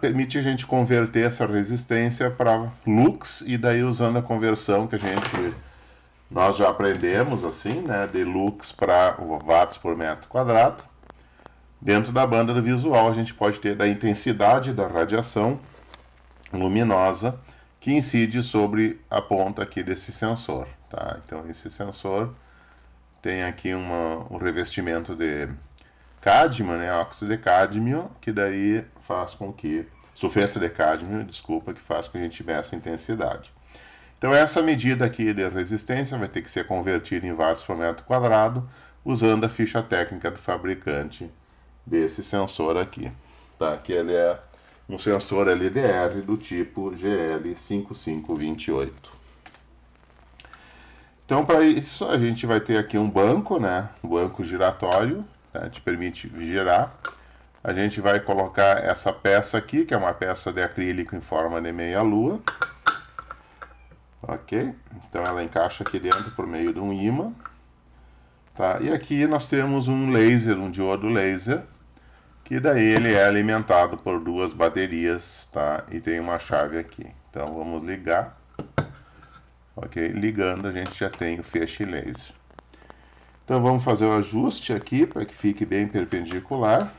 Permite a gente converter essa resistência para lux, e daí usando a conversão que nós já aprendemos, assim, né, de lux para watts por metro quadrado. Dentro da banda do visual, a gente pode ter da intensidade da radiação luminosa que incide sobre a ponta aqui desse sensor. Tá? Então, esse sensor tem aqui um revestimento de cádmio, né, óxido de cádmio, que daí faz com que... sulfeto de cádmio, desculpa, que faz com que a gente tenha essa intensidade. Então essa medida aqui de resistência vai ter que ser convertida em watts por metro quadrado, usando a ficha técnica do fabricante desse sensor aqui. Tá? Que ele é um sensor LDR do tipo GL5528. Então para isso a gente vai ter aqui um banco, né? Um banco giratório, né? Te permite girar. A gente vai colocar essa peça aqui, que é uma peça de acrílico em forma de meia-lua. Ok? Então ela encaixa aqui dentro por meio de um ímã. Tá? E aqui nós temos um laser, um diodo laser, que daí ele é alimentado por duas baterias, tá? E tem uma chave aqui. Então vamos ligar. Ok? Ligando a gente já tem o feixe laser. Então vamos fazer o ajuste aqui para que fique bem perpendicular,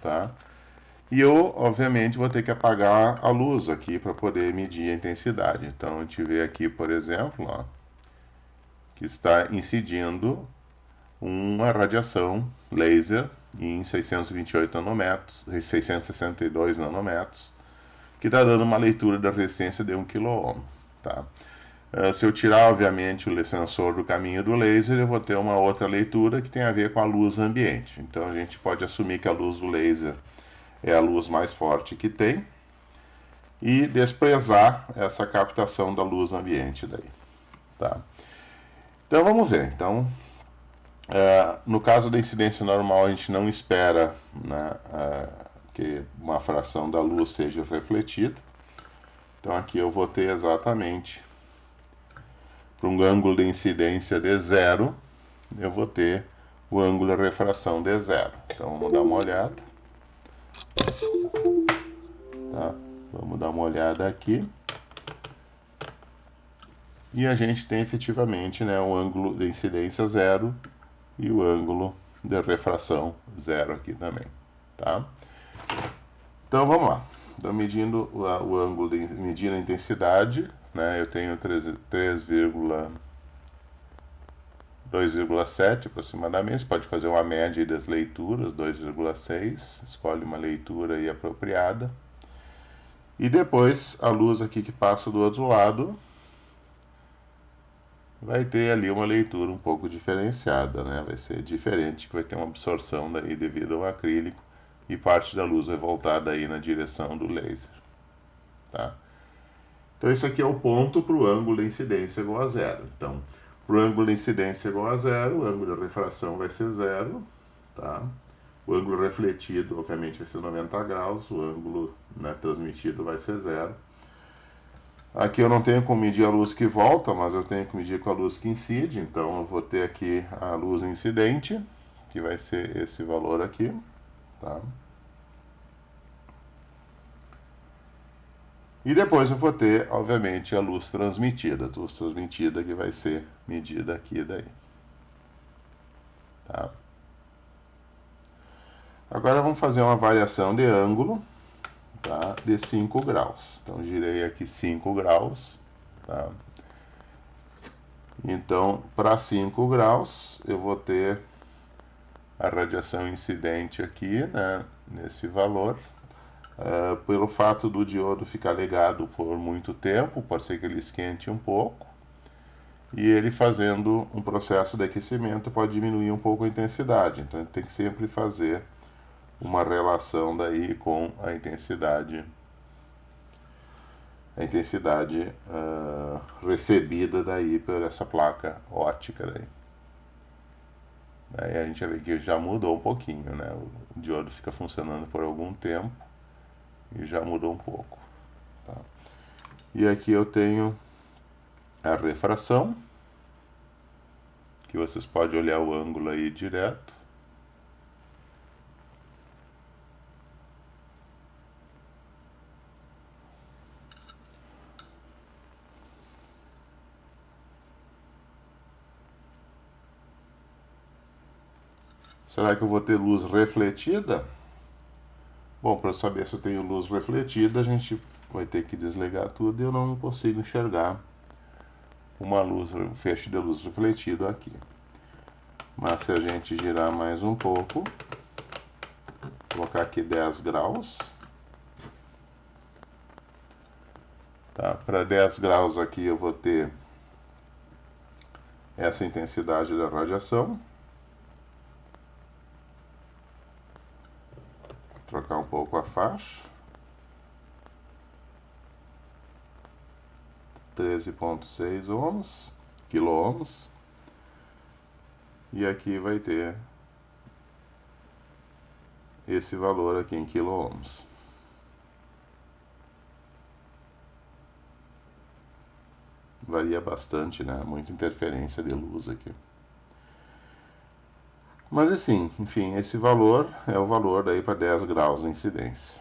tá? E eu, obviamente, vou ter que apagar a luz aqui para poder medir a intensidade. Então, a gente vê aqui, por exemplo, ó, que está incidindo uma radiação laser em 628 nanômetros, 662 nanômetros, que está dando uma leitura da resistência de 1 kΩ. Tá? Se eu tirar, obviamente, o sensor do caminho do laser, eu vou ter uma outra leitura que tem a ver com a luz ambiente. Então, a gente pode assumir que a luz do laser é a luz mais forte que tem, e desprezar essa captação da luz ambiente daí. Tá? Então vamos ver. Então, no caso da incidência normal, a gente não espera, né, que uma fração da luz seja refletida. Então aqui eu vou ter exatamente para um ângulo de incidência de zero, eu vou ter o ângulo de refração de zero. Então vamos dar uma olhada. Tá? Vamos dar uma olhada aqui. E a gente tem efetivamente, né, o ângulo de incidência zero e o ângulo de refração zero aqui também. Tá? Então vamos lá. Estou medindo o ângulo, medindo a intensidade, né? Eu tenho 2,7 aproximadamente. Você pode fazer uma média das leituras, 2,6. Escolhe uma leitura aí apropriada. E depois a luz aqui que passa do outro lado vai ter ali uma leitura um pouco diferenciada, né? Vai ser diferente, que vai ter uma absorção daí devido ao acrílico e parte da luz vai voltar daí na direção do laser, tá? Então isso aqui é o ponto para o ângulo de incidência igual a zero. Então, para o ângulo de incidência igual a zero, o ângulo de refração vai ser zero, tá? O ângulo refletido, obviamente, vai ser 90 graus, o ângulo, né, transmitido vai ser zero. Aqui eu não tenho como medir a luz que volta, mas eu tenho que medir com a luz que incide, então eu vou ter aqui a luz incidente, que vai ser esse valor aqui, tá? E depois eu vou ter, obviamente, a luz transmitida que vai ser medida aqui daí. Tá? Agora vamos fazer uma variação de ângulo, tá? De 5 graus. Então girei aqui 5 graus, tá? Então, para 5 graus, eu vou ter a radiação incidente aqui, né, nesse valor. Pelo fato do diodo ficar ligado por muito tempo, pode ser que ele esquente um pouco, e ele fazendo um processo de aquecimento pode diminuir um pouco a intensidade. Então, tem que sempre fazer uma relação daí com a intensidade recebida daí por essa placa óptica daí. Aí a gente vai ver que já mudou um pouquinho, né? O diodo fica funcionando por algum tempo e já mudou um pouco. Tá? E aqui eu tenho a refração, que vocês podem olhar o ângulo aí direto. Será que eu vou ter luz refletida? Bom, para saber se eu tenho luz refletida, a gente vai ter que desligar tudo e eu não consigo enxergar uma luz, um feixe de luz refletido aqui. Mas se a gente girar mais um pouco, colocar aqui 10 graus, tá? Para 10 graus aqui eu vou ter essa intensidade da radiação. Trocar um pouco a faixa. 13,6 ohms, quilo-ohms. E aqui vai ter esse valor aqui em quilo-ohms. Varia bastante, né? Muita interferência de luz aqui. Mas assim, enfim, esse valor é o valor daí para 10 graus de incidência.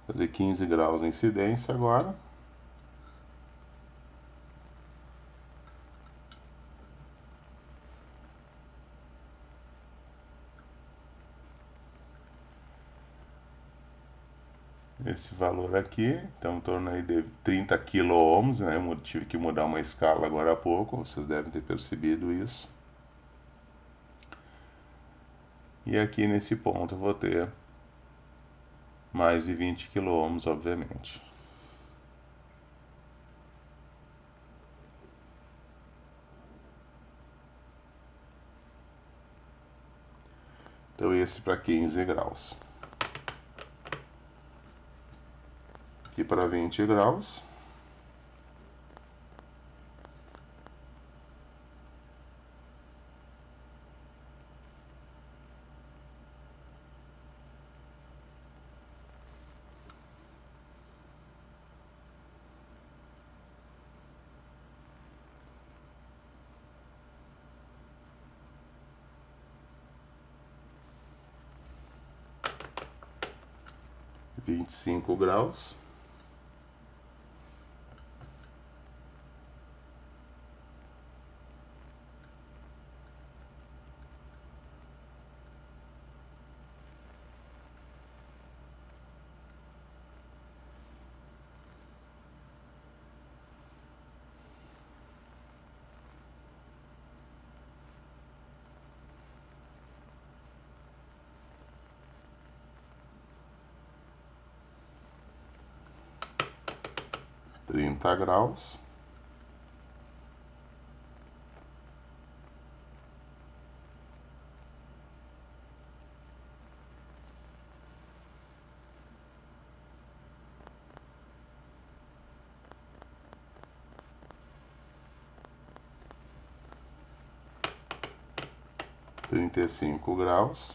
Fazer 15 graus de incidência agora. Esse valor aqui, então em torno aí de 30 kΩ, né? Eu tive que mudar uma escala agora há pouco, vocês devem ter percebido isso. E aqui nesse ponto eu vou ter mais de 20 kΩ, obviamente. Então esse para 15 graus. Aqui para 20 graus. 25 graus. Trinta graus. Trinta e cinco graus.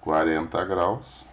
Quarenta graus.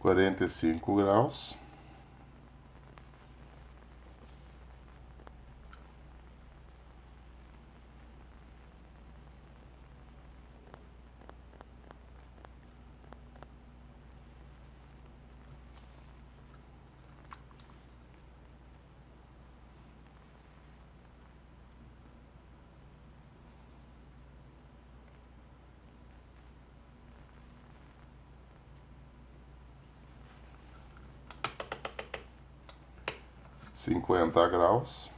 Quarenta e cinco graus. Cinquenta graus.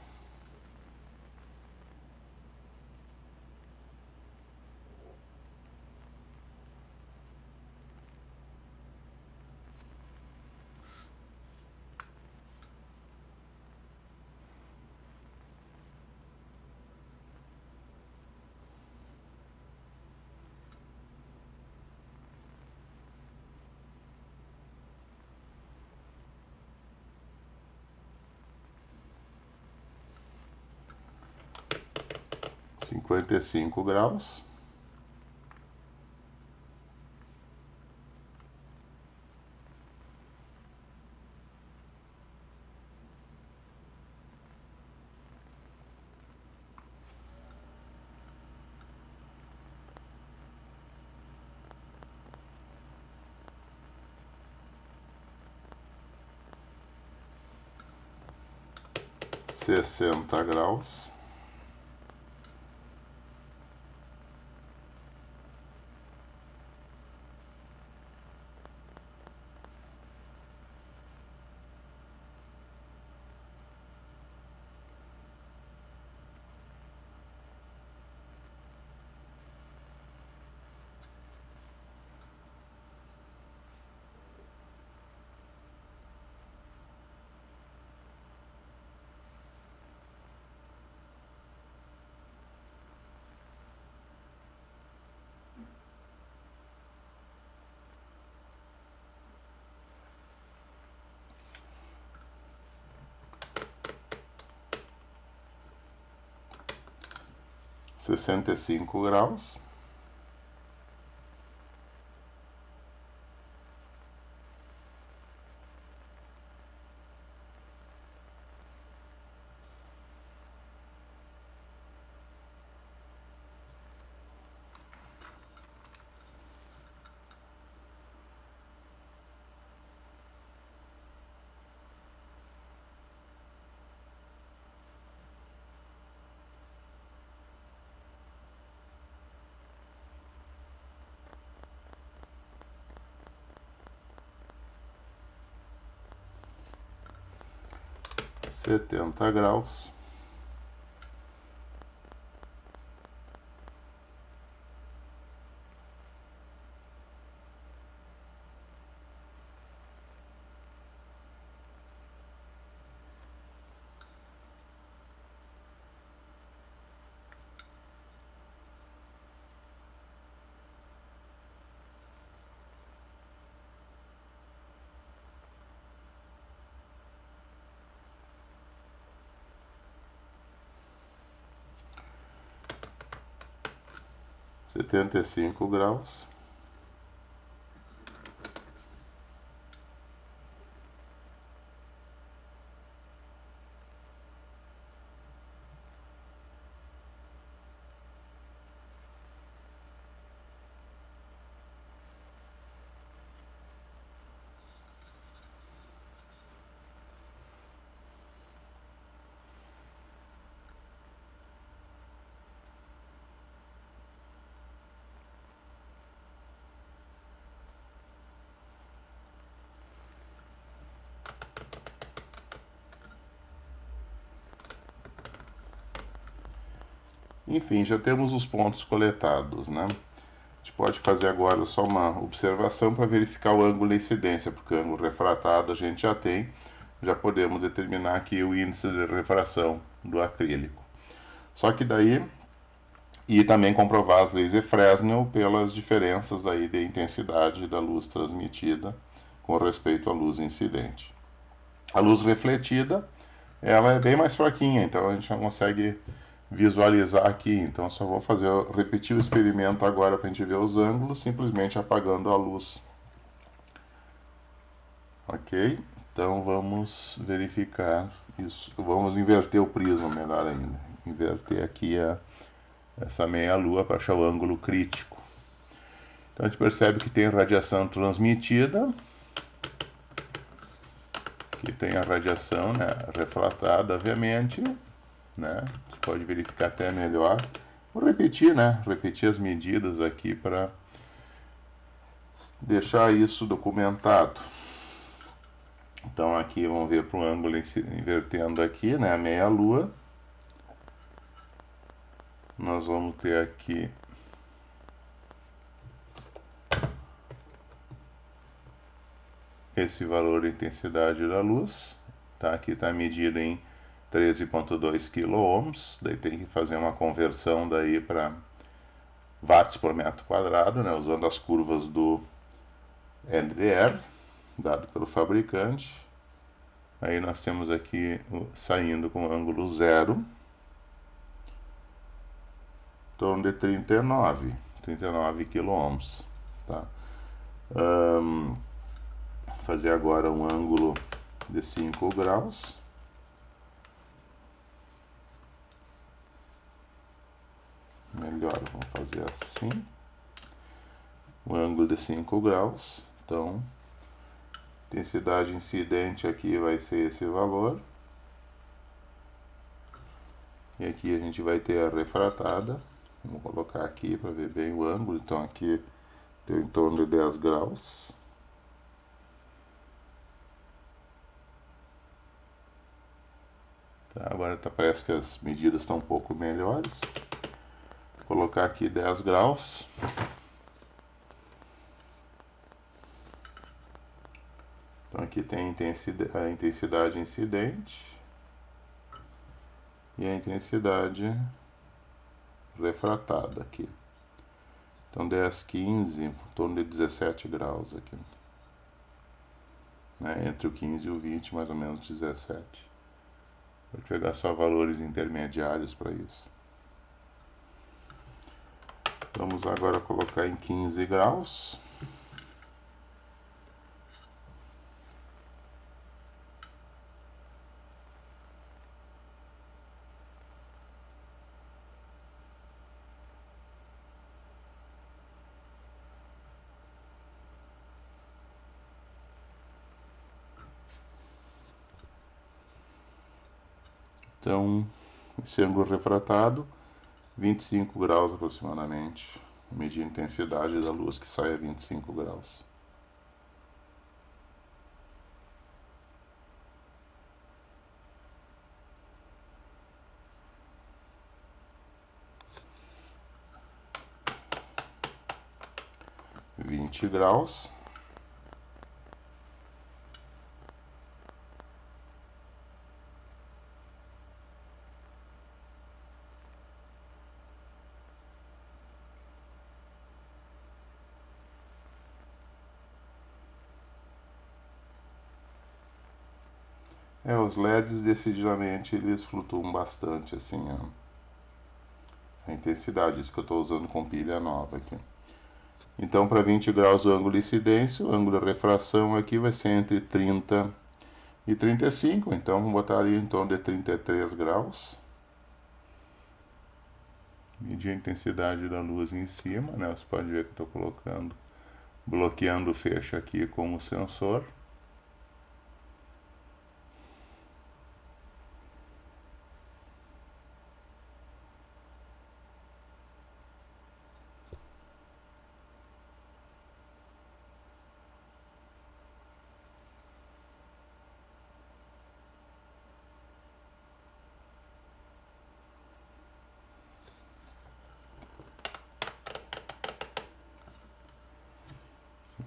Cinquenta e cinco graus. Sessenta graus. Sessenta e cinco graus. 70 graus. Setenta e cinco graus. Enfim, já temos os pontos coletados, né? A gente pode fazer agora só uma observação para verificar o ângulo de incidência, porque o ângulo refratado a gente já tem, já podemos determinar aqui o índice de refração do acrílico. Só que daí, e também comprovar as leis de Fresnel pelas diferenças daí de intensidade da luz transmitida com respeito à luz incidente. A luz refletida, ela é bem mais fraquinha, então a gente não consegue visualizar aqui. Então só vou repetir o experimento agora para a gente ver os ângulos, simplesmente apagando a luz. Ok? Então vamos verificar isso. Vamos inverter o prisma, melhor ainda. Inverter aqui essa meia-lua para achar o ângulo crítico. Então a gente percebe que tem radiação transmitida, que tem a radiação, né, refratada, obviamente, né? Você pode verificar até melhor. Vou repetir, né? Repetir as medidas aqui para deixar isso documentado. Então aqui vamos ver para o ângulo invertendo aqui, né? A meia-lua. Nós vamos ter aqui esse valor de intensidade da luz. Tá? Aqui está medida em 13,2 kΩ. Daí tem que fazer uma conversão daí para watts por metro quadrado, né? Usando as curvas do LDR, dado pelo fabricante. Aí nós temos aqui saindo com ângulo zero, em torno de 39 kΩ. Tá? Fazer agora um ângulo de 5 graus. Melhor, vamos fazer assim. Um ângulo de 5 graus. Então, intensidade incidente aqui vai ser esse valor. E aqui a gente vai ter a refratada. Vamos colocar aqui para ver bem o ângulo. Então aqui deu em torno de 10 graus. Tá, agora parece que as medidas estão um pouco melhores. Vou colocar aqui 10 graus. Então aqui tem a intensidade incidente e a intensidade refratada aqui. Então 10, 15, em torno de 17 graus aqui. Né? Entre o 15 e o 20, mais ou menos 17. Vou pegar só valores intermediários para isso. Vamos agora colocar em 15 graus. Então, esse ângulo refratado, 25 graus aproximadamente. Medir a intensidade da luz que sai a 25 graus. 20 graus. Os LEDs decididamente eles flutuam bastante assim a intensidade, isso que eu estou usando com pilha nova aqui. Então para 20 graus o ângulo de incidência, o ângulo de refração aqui vai ser entre 30 e 35, então vamos botar ali em torno de 33 graus. Medir a intensidade da luz em cima, né? Você pode ver que eu estou bloqueando o feixe aqui com o sensor.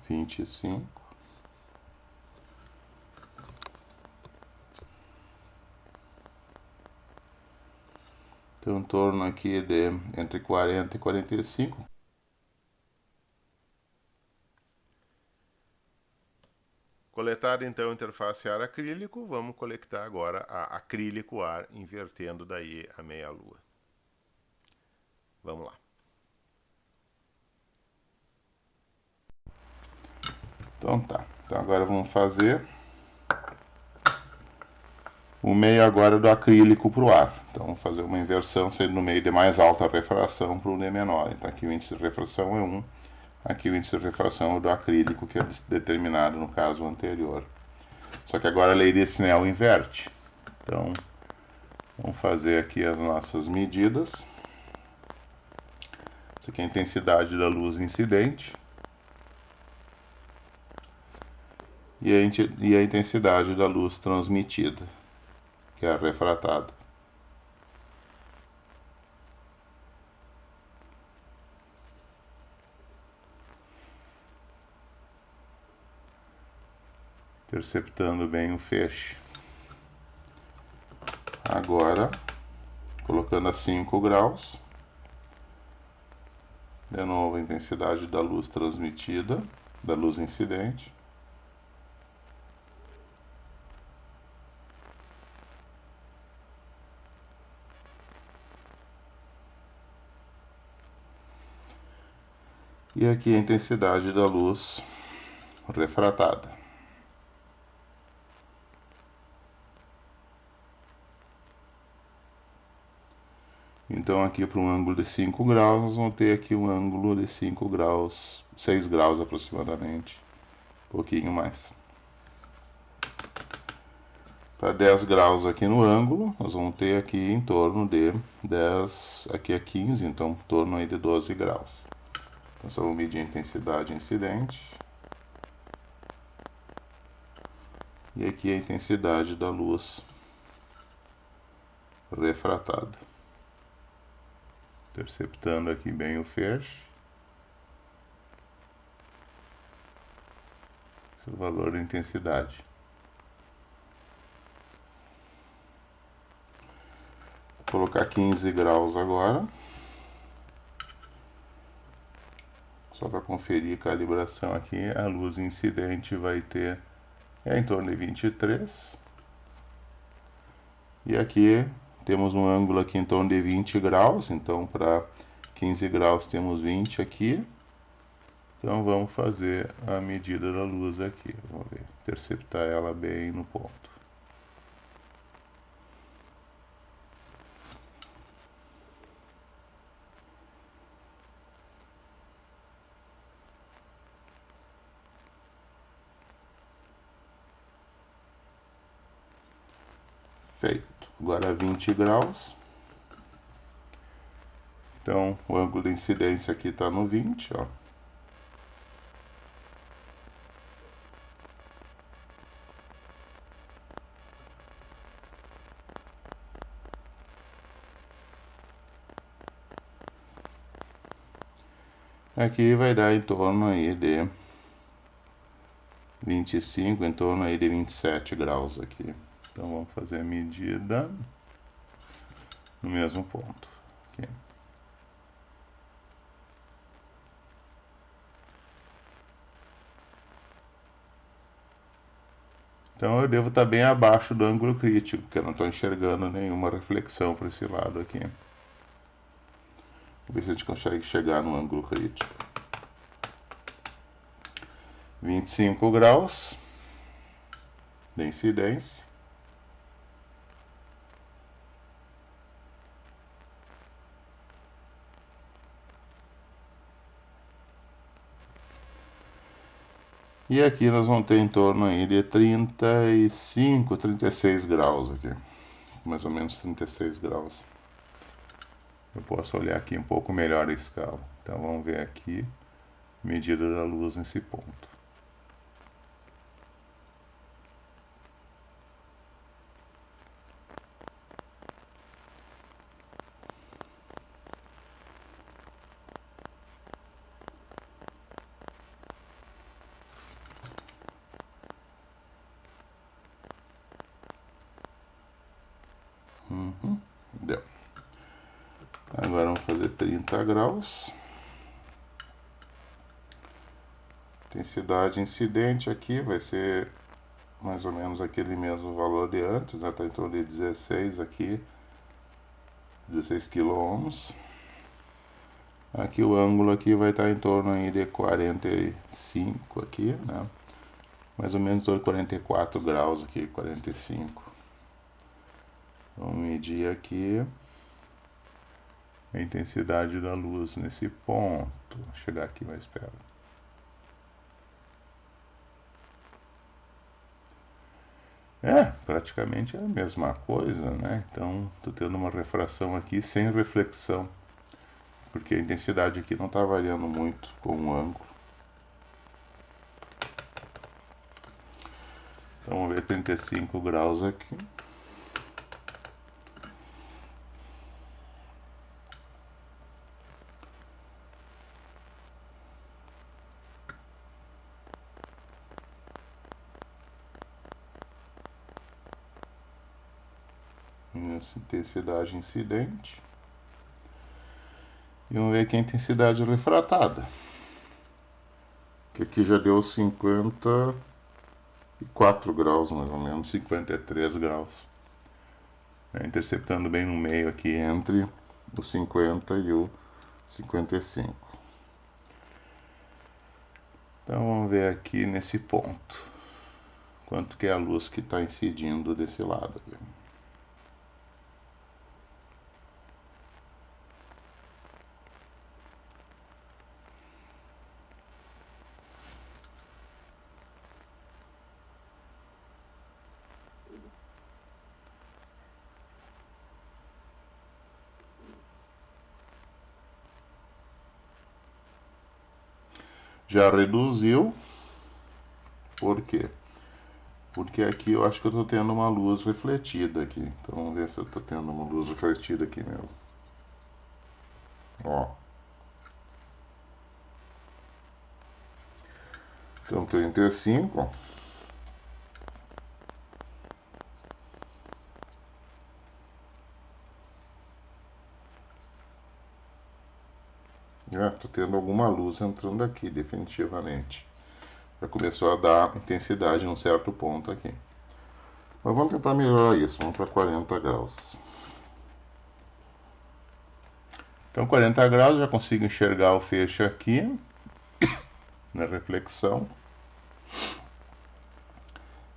Vinte e cinco. Então, em torno aqui de entre 40 e 45. Coletada então a interface ar acrílico, vamos conectar agora a acrílico ar, invertendo daí a meia-lua. Vamos lá. Então tá, então agora vamos fazer o meio agora do acrílico para o ar. Então vamos fazer uma inversão, sendo no meio de mais alta refração para o de menor. Então aqui o índice de refração é 1, aqui o índice de refração é do acrílico, que é determinado no caso anterior. Só que agora a lei de Snell inverte. Então vamos fazer aqui as nossas medidas. Isso aqui é a intensidade da luz incidente. E a intensidade da luz transmitida, que é a refratada. Interceptando bem o feixe. Agora, colocando a 5 graus. De novo, a intensidade da luz transmitida, da luz incidente. E aqui a intensidade da luz refratada. Então aqui para um ângulo de 5 graus, nós vamos ter aqui um ângulo de 5 graus, 6 graus aproximadamente, um pouquinho mais. Para 10 graus aqui no ângulo, nós vamos ter aqui em torno de 10, aqui é 15, então em torno aí de 12 graus. Então só vamos medir a intensidade incidente. E aqui a intensidade da luz refratada. Interceptando aqui bem o feixe. Esse é o valor da intensidade. Vou colocar 15 graus agora. Só para conferir a calibração aqui, a luz incidente vai ter em torno de 23. E aqui temos um ângulo aqui em torno de 20 graus, então para 15 graus temos 20 aqui. Então vamos fazer a medida da luz aqui, vamos ver, interceptar ela bem no ponto. Feito. Agora 20 graus. Então o ângulo de incidência aqui está no 20, ó. Aqui vai dar em torno aí de 25, em torno aí de 27 graus aqui. Então vamos fazer a medida no mesmo ponto. Aqui. Então eu devo estar bem abaixo do ângulo crítico, porque eu não estou enxergando nenhuma reflexão para esse lado aqui. Vamos ver se a gente consegue chegar no ângulo crítico. 25 graus de incidência. E aqui nós vamos ter em torno aí de 35, 36 graus aqui. Mais ou menos 36 graus. Eu posso olhar aqui um pouco melhor a escala. Então vamos ver aqui, medida da luz nesse ponto. Deu. Agora vamos fazer 30 graus. Intensidade incidente aqui vai ser mais ou menos aquele mesmo valor de antes, né? Tá em torno de 16 aqui, 16 kΩ. Aqui o ângulo aqui vai estar em torno aí de 45 aqui, né? Mais ou menos 44 graus aqui, 45. Vamos medir aqui a intensidade da luz nesse ponto. Vou chegar aqui mais perto. Praticamente é a mesma coisa, né? Então, estou tendo uma refração aqui sem reflexão, porque a intensidade aqui não está variando muito com o ângulo. Então, vamos ver 35 graus aqui. Essa intensidade incidente. E vamos ver aqui a intensidade refratada. Que aqui já deu 54 graus, mais ou menos, 53 graus. Interceptando bem no meio aqui entre o 50 e o 55. Então vamos ver aqui nesse ponto. Quanto que é a luz que está incidindo desse lado aqui. Já reduziu. Por quê? Porque aqui eu acho que eu estou tendo uma luz refletida aqui. Então vamos ver se eu estou tendo uma luz refletida aqui mesmo. Ó. Então 35. Estou tendo alguma luz entrando aqui, definitivamente. Já começou a dar intensidade em um certo ponto aqui. Mas vamos tentar melhorar isso, vamos para 40 graus. Então 40 graus já consigo enxergar o feixe aqui, na reflexão.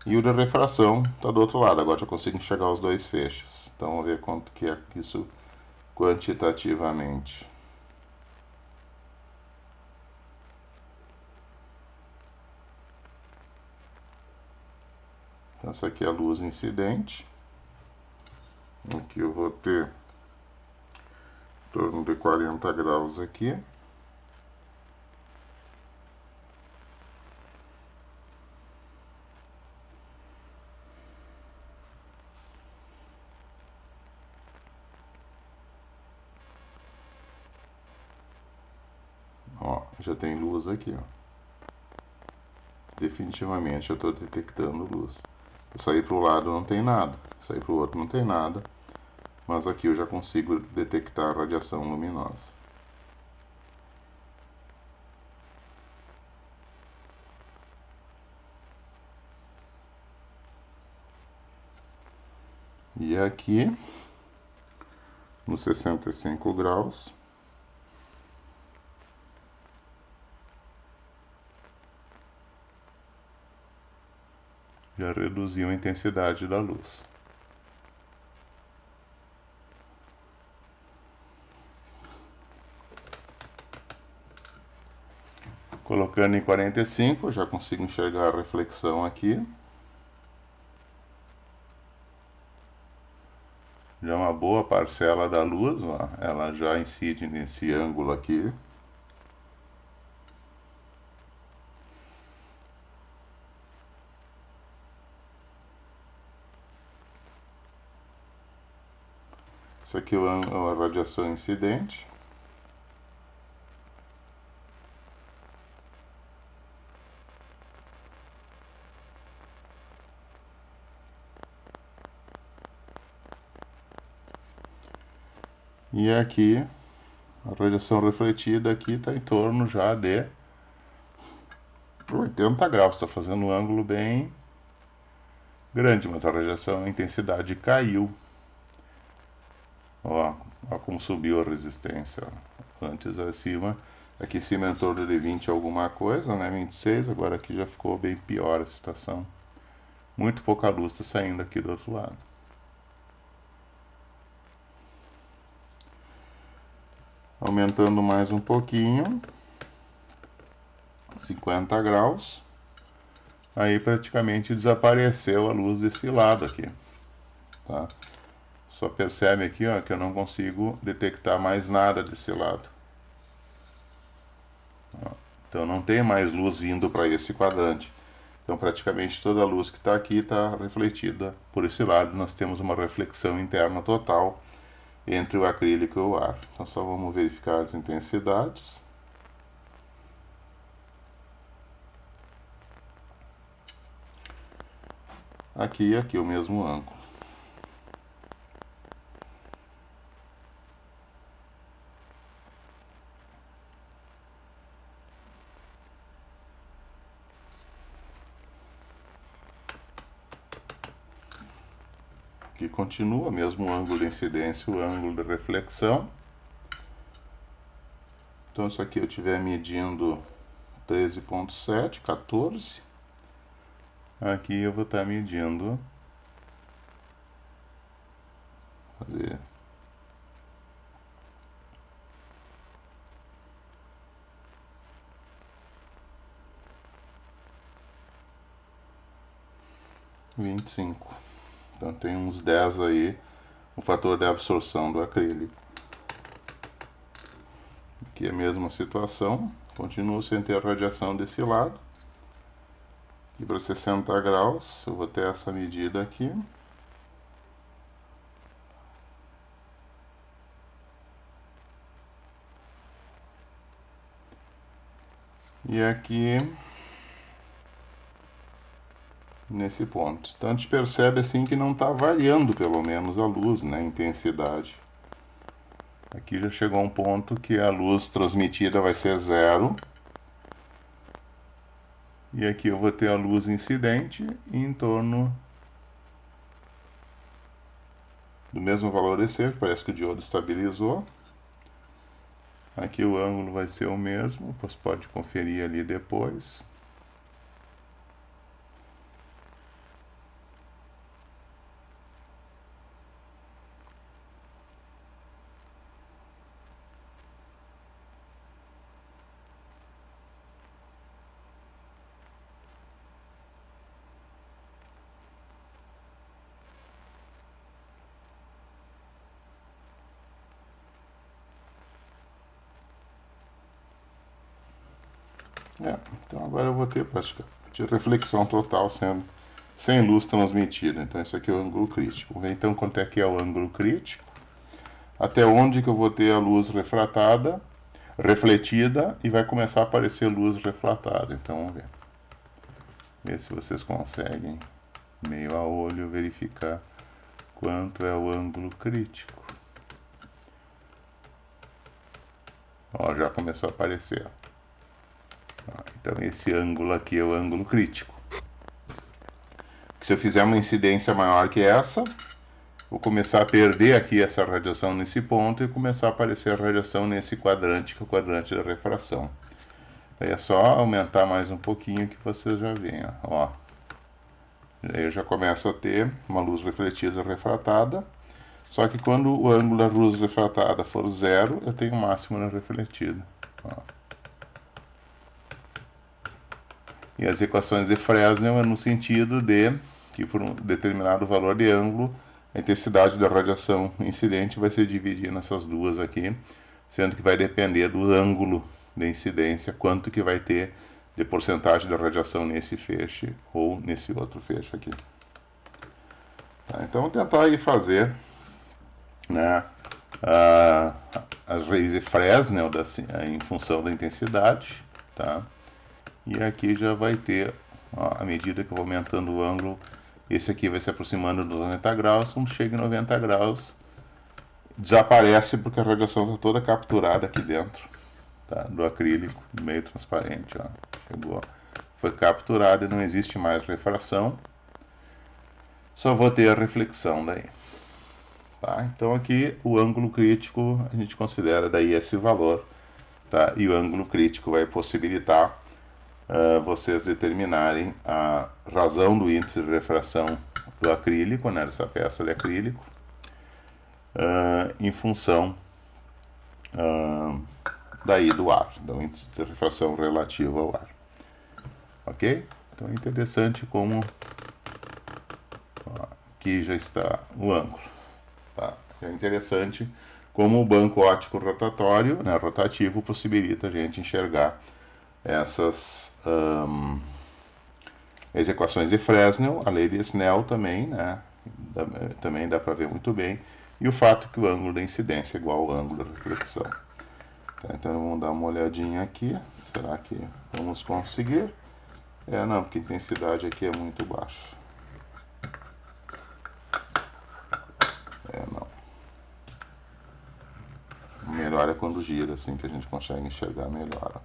E o da refração está do outro lado, agora já consigo enxergar os dois feixes. Então vamos ver quanto que é isso quantitativamente. Então essa aqui é a luz incidente. Aqui eu vou ter em torno de 40 graus aqui. Ó, já tem luz aqui, ó. Definitivamente eu estou detectando luz. Eu sair para o lado não tem nada, sair para o outro não tem nada, mas aqui eu já consigo detectar radiação luminosa. E aqui, nos 65 graus, já reduziu a intensidade da luz. Colocando em 45, eu já consigo enxergar a reflexão aqui. Já uma boa parcela da luz, ó, ela já incide nesse ângulo aqui. Isso aqui é a radiação incidente. E aqui, a radiação refletida aqui está em torno já de 80 graus. Está fazendo um ângulo bem grande, mas a radiação, a intensidade caiu. Ó como subiu a resistência. Ó. Antes acima, aqui em cima em torno de 20 alguma coisa, né? 26, agora aqui já ficou bem pior a situação. Muito pouca luz está saindo aqui do outro lado. Aumentando mais um pouquinho, 50 graus. Aí praticamente desapareceu a luz desse lado aqui. Tá? Só percebe aqui, ó, que eu não consigo detectar mais nada desse lado. Ó, então não tem mais luz vindo para esse quadrante. Então praticamente toda a luz que está aqui está refletida por esse lado. Nós temos uma reflexão interna total entre o acrílico e o ar. Então só vamos verificar as intensidades. Aqui e aqui o mesmo ângulo. Aqui continua o mesmo ângulo de incidência, o ângulo de reflexão. Então isso aqui eu estiver medindo 13.7, 14. Aqui eu vou estar medindo, fazer 25. Então tem uns 10 aí, o fator de absorção do acrílico. Aqui é a mesma situação, continuo sem ter radiação desse lado. E para 60 graus, eu vou ter essa medida aqui. E aqui, nesse ponto. Então a gente percebe assim que não está variando pelo menos a luz, né, a intensidade. Aqui já chegou um ponto que a luz transmitida vai ser zero. E aqui eu vou ter a luz incidente em torno do mesmo valor de sempre, parece que o diodo estabilizou. Aqui o ângulo vai ser o mesmo, você pode conferir ali depois. Então agora eu vou ter praticamente reflexão total sem luz transmitida. Então esse aqui é o ângulo crítico. Vamos ver então quanto é que é o ângulo crítico. Até onde que eu vou ter a luz refratada, refletida e vai começar a aparecer luz refratada. Então vamos ver. Ver se vocês conseguem, meio a olho, verificar quanto é o ângulo crítico. Ó, já começou a aparecer. Então esse ângulo aqui é o ângulo crítico. Se eu fizer uma incidência maior que essa, vou começar a perder aqui essa radiação nesse ponto e começar a aparecer a radiação nesse quadrante, que é o quadrante da refração. Aí é só aumentar mais um pouquinho que vocês já veem, ó. Aí eu já começo a ter uma luz refletida refratada. Só que quando o ângulo da luz refratada for zero, eu tenho o máximo na refletida. Ó. E as equações de Fresnel é no sentido de que por um determinado valor de ângulo, a intensidade da radiação incidente vai se dividir nessas duas aqui, sendo que vai depender do ângulo de incidência, quanto que vai ter de porcentagem da radiação nesse feixe ou nesse outro feixe aqui. Tá, então, vou tentar aí fazer, né, as raízes de Fresnel em função da intensidade, tá? E aqui já vai ter, ó, à medida que eu vou aumentando o ângulo, esse aqui vai se aproximando dos 90 graus, quando chega em 90 graus, desaparece porque a radiação está toda capturada aqui dentro, tá, do acrílico, meio transparente, ó, chegou, foi capturado e não existe mais refração, só vou ter a reflexão daí. Tá? Então aqui o ângulo crítico a gente considera daí esse valor, tá? E o ângulo crítico vai possibilitar vocês determinarem a razão do índice de refração do acrílico, né, dessa peça de acrílico, em função daí do ar, do índice de refração relativo ao ar. Ok? Então é interessante como aqui já está o ângulo. Tá? É interessante como o banco óptico rotatório, né, rotativo, possibilita a gente enxergar essas as equações de Fresnel, a lei de Snell também, né, também dá para ver muito bem, e o fato que o ângulo da incidência é igual ao ângulo da reflexão. Tá, então vamos dar uma olhadinha aqui, será que vamos conseguir? Não, porque a intensidade aqui é muito baixa. Não. Melhor é quando gira, assim que a gente consegue enxergar melhor.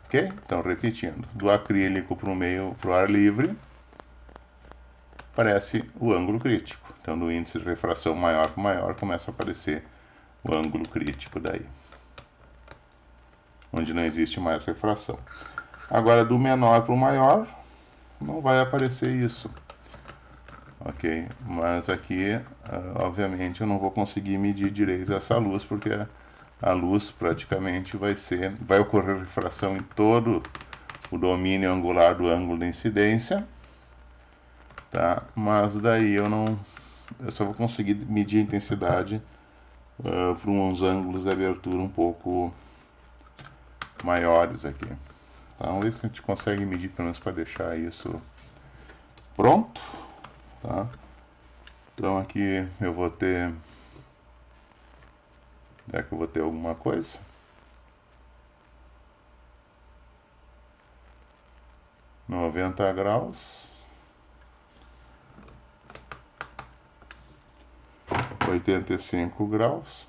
Ok? Então, repetindo, do acrílico para o meio, para o ar livre, aparece o ângulo crítico. Então, do índice de refração maior para maior, começa a aparecer o ângulo crítico daí, onde não existe mais refração. Agora, do menor para o maior, não vai aparecer isso. Ok? Mas aqui, obviamente, eu não vou conseguir medir direito essa luz, porque a luz praticamente vai ocorrer refração em todo o domínio angular do ângulo de incidência, tá? Mas daí eu só vou conseguir medir a intensidade para uns ângulos de abertura um pouco maiores aqui. Tá? Vamos ver se a gente consegue medir pelo menos para deixar isso pronto, tá? Então aqui eu vou ter, já que eu vou ter alguma coisa, noventa graus, 85 graus,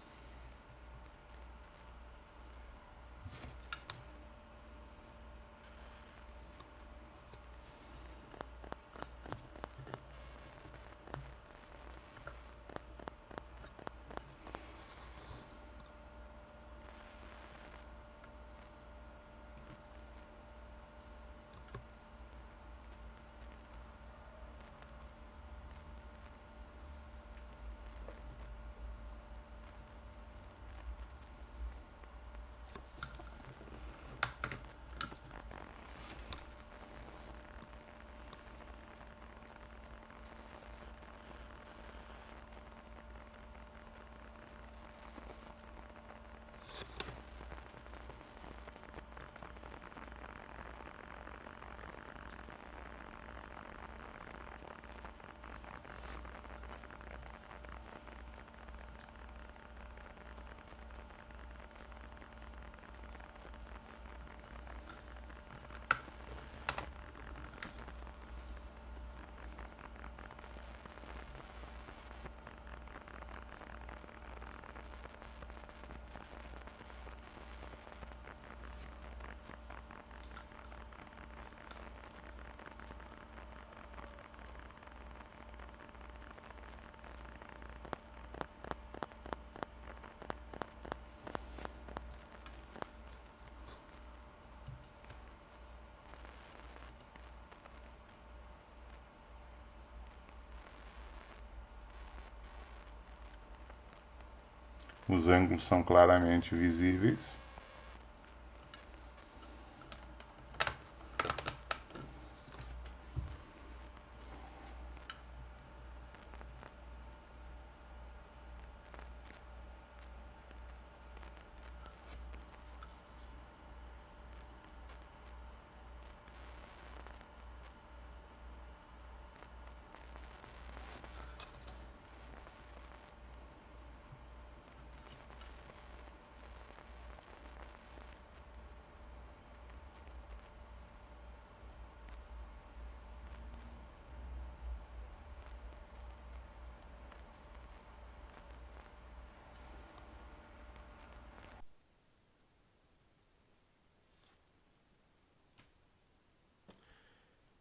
Os ângulos são claramente visíveis.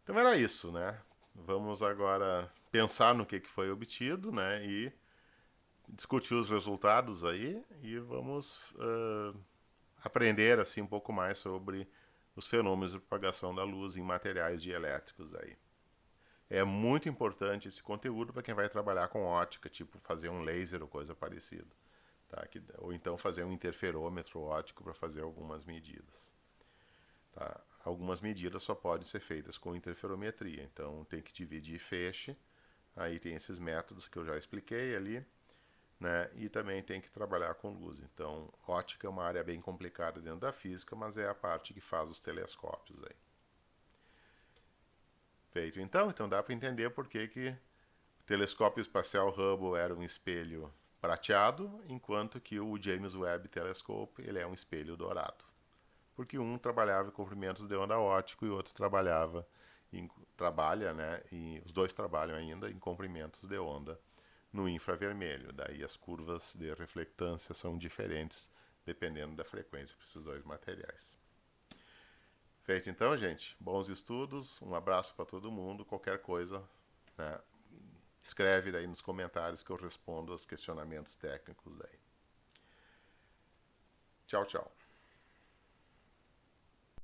Então era isso, né? Vamos agora pensar no que foi obtido, né? E discutir os resultados aí e vamos aprender assim um pouco mais sobre os fenômenos de propagação da luz em materiais dielétricos aí. É muito importante esse conteúdo para quem vai trabalhar com ótica, tipo fazer um laser ou coisa parecida, tá? Ou então fazer um interferômetro óptico para fazer algumas medidas. Tá? Algumas medidas só podem ser feitas com interferometria, então tem que dividir feixe, aí tem esses métodos que eu já expliquei ali, né? E também tem que trabalhar com luz. Então, ótica é uma área bem complicada dentro da física, mas é a parte que faz os telescópios aí. Feito então dá para entender por que o telescópio espacial Hubble era um espelho prateado, enquanto que o James Webb Telescope ele é um espelho dourado. Porque um trabalhava em comprimentos de onda óptico e o outro trabalha, né, e os dois trabalham ainda em comprimentos de onda no infravermelho. Daí as curvas de reflectância são diferentes dependendo da frequência para esses dois materiais. Feito então, gente. Bons estudos. Um abraço para todo mundo. Qualquer coisa, né, escreve aí nos comentários que eu respondo aos questionamentos técnicos daí. Tchau, tchau.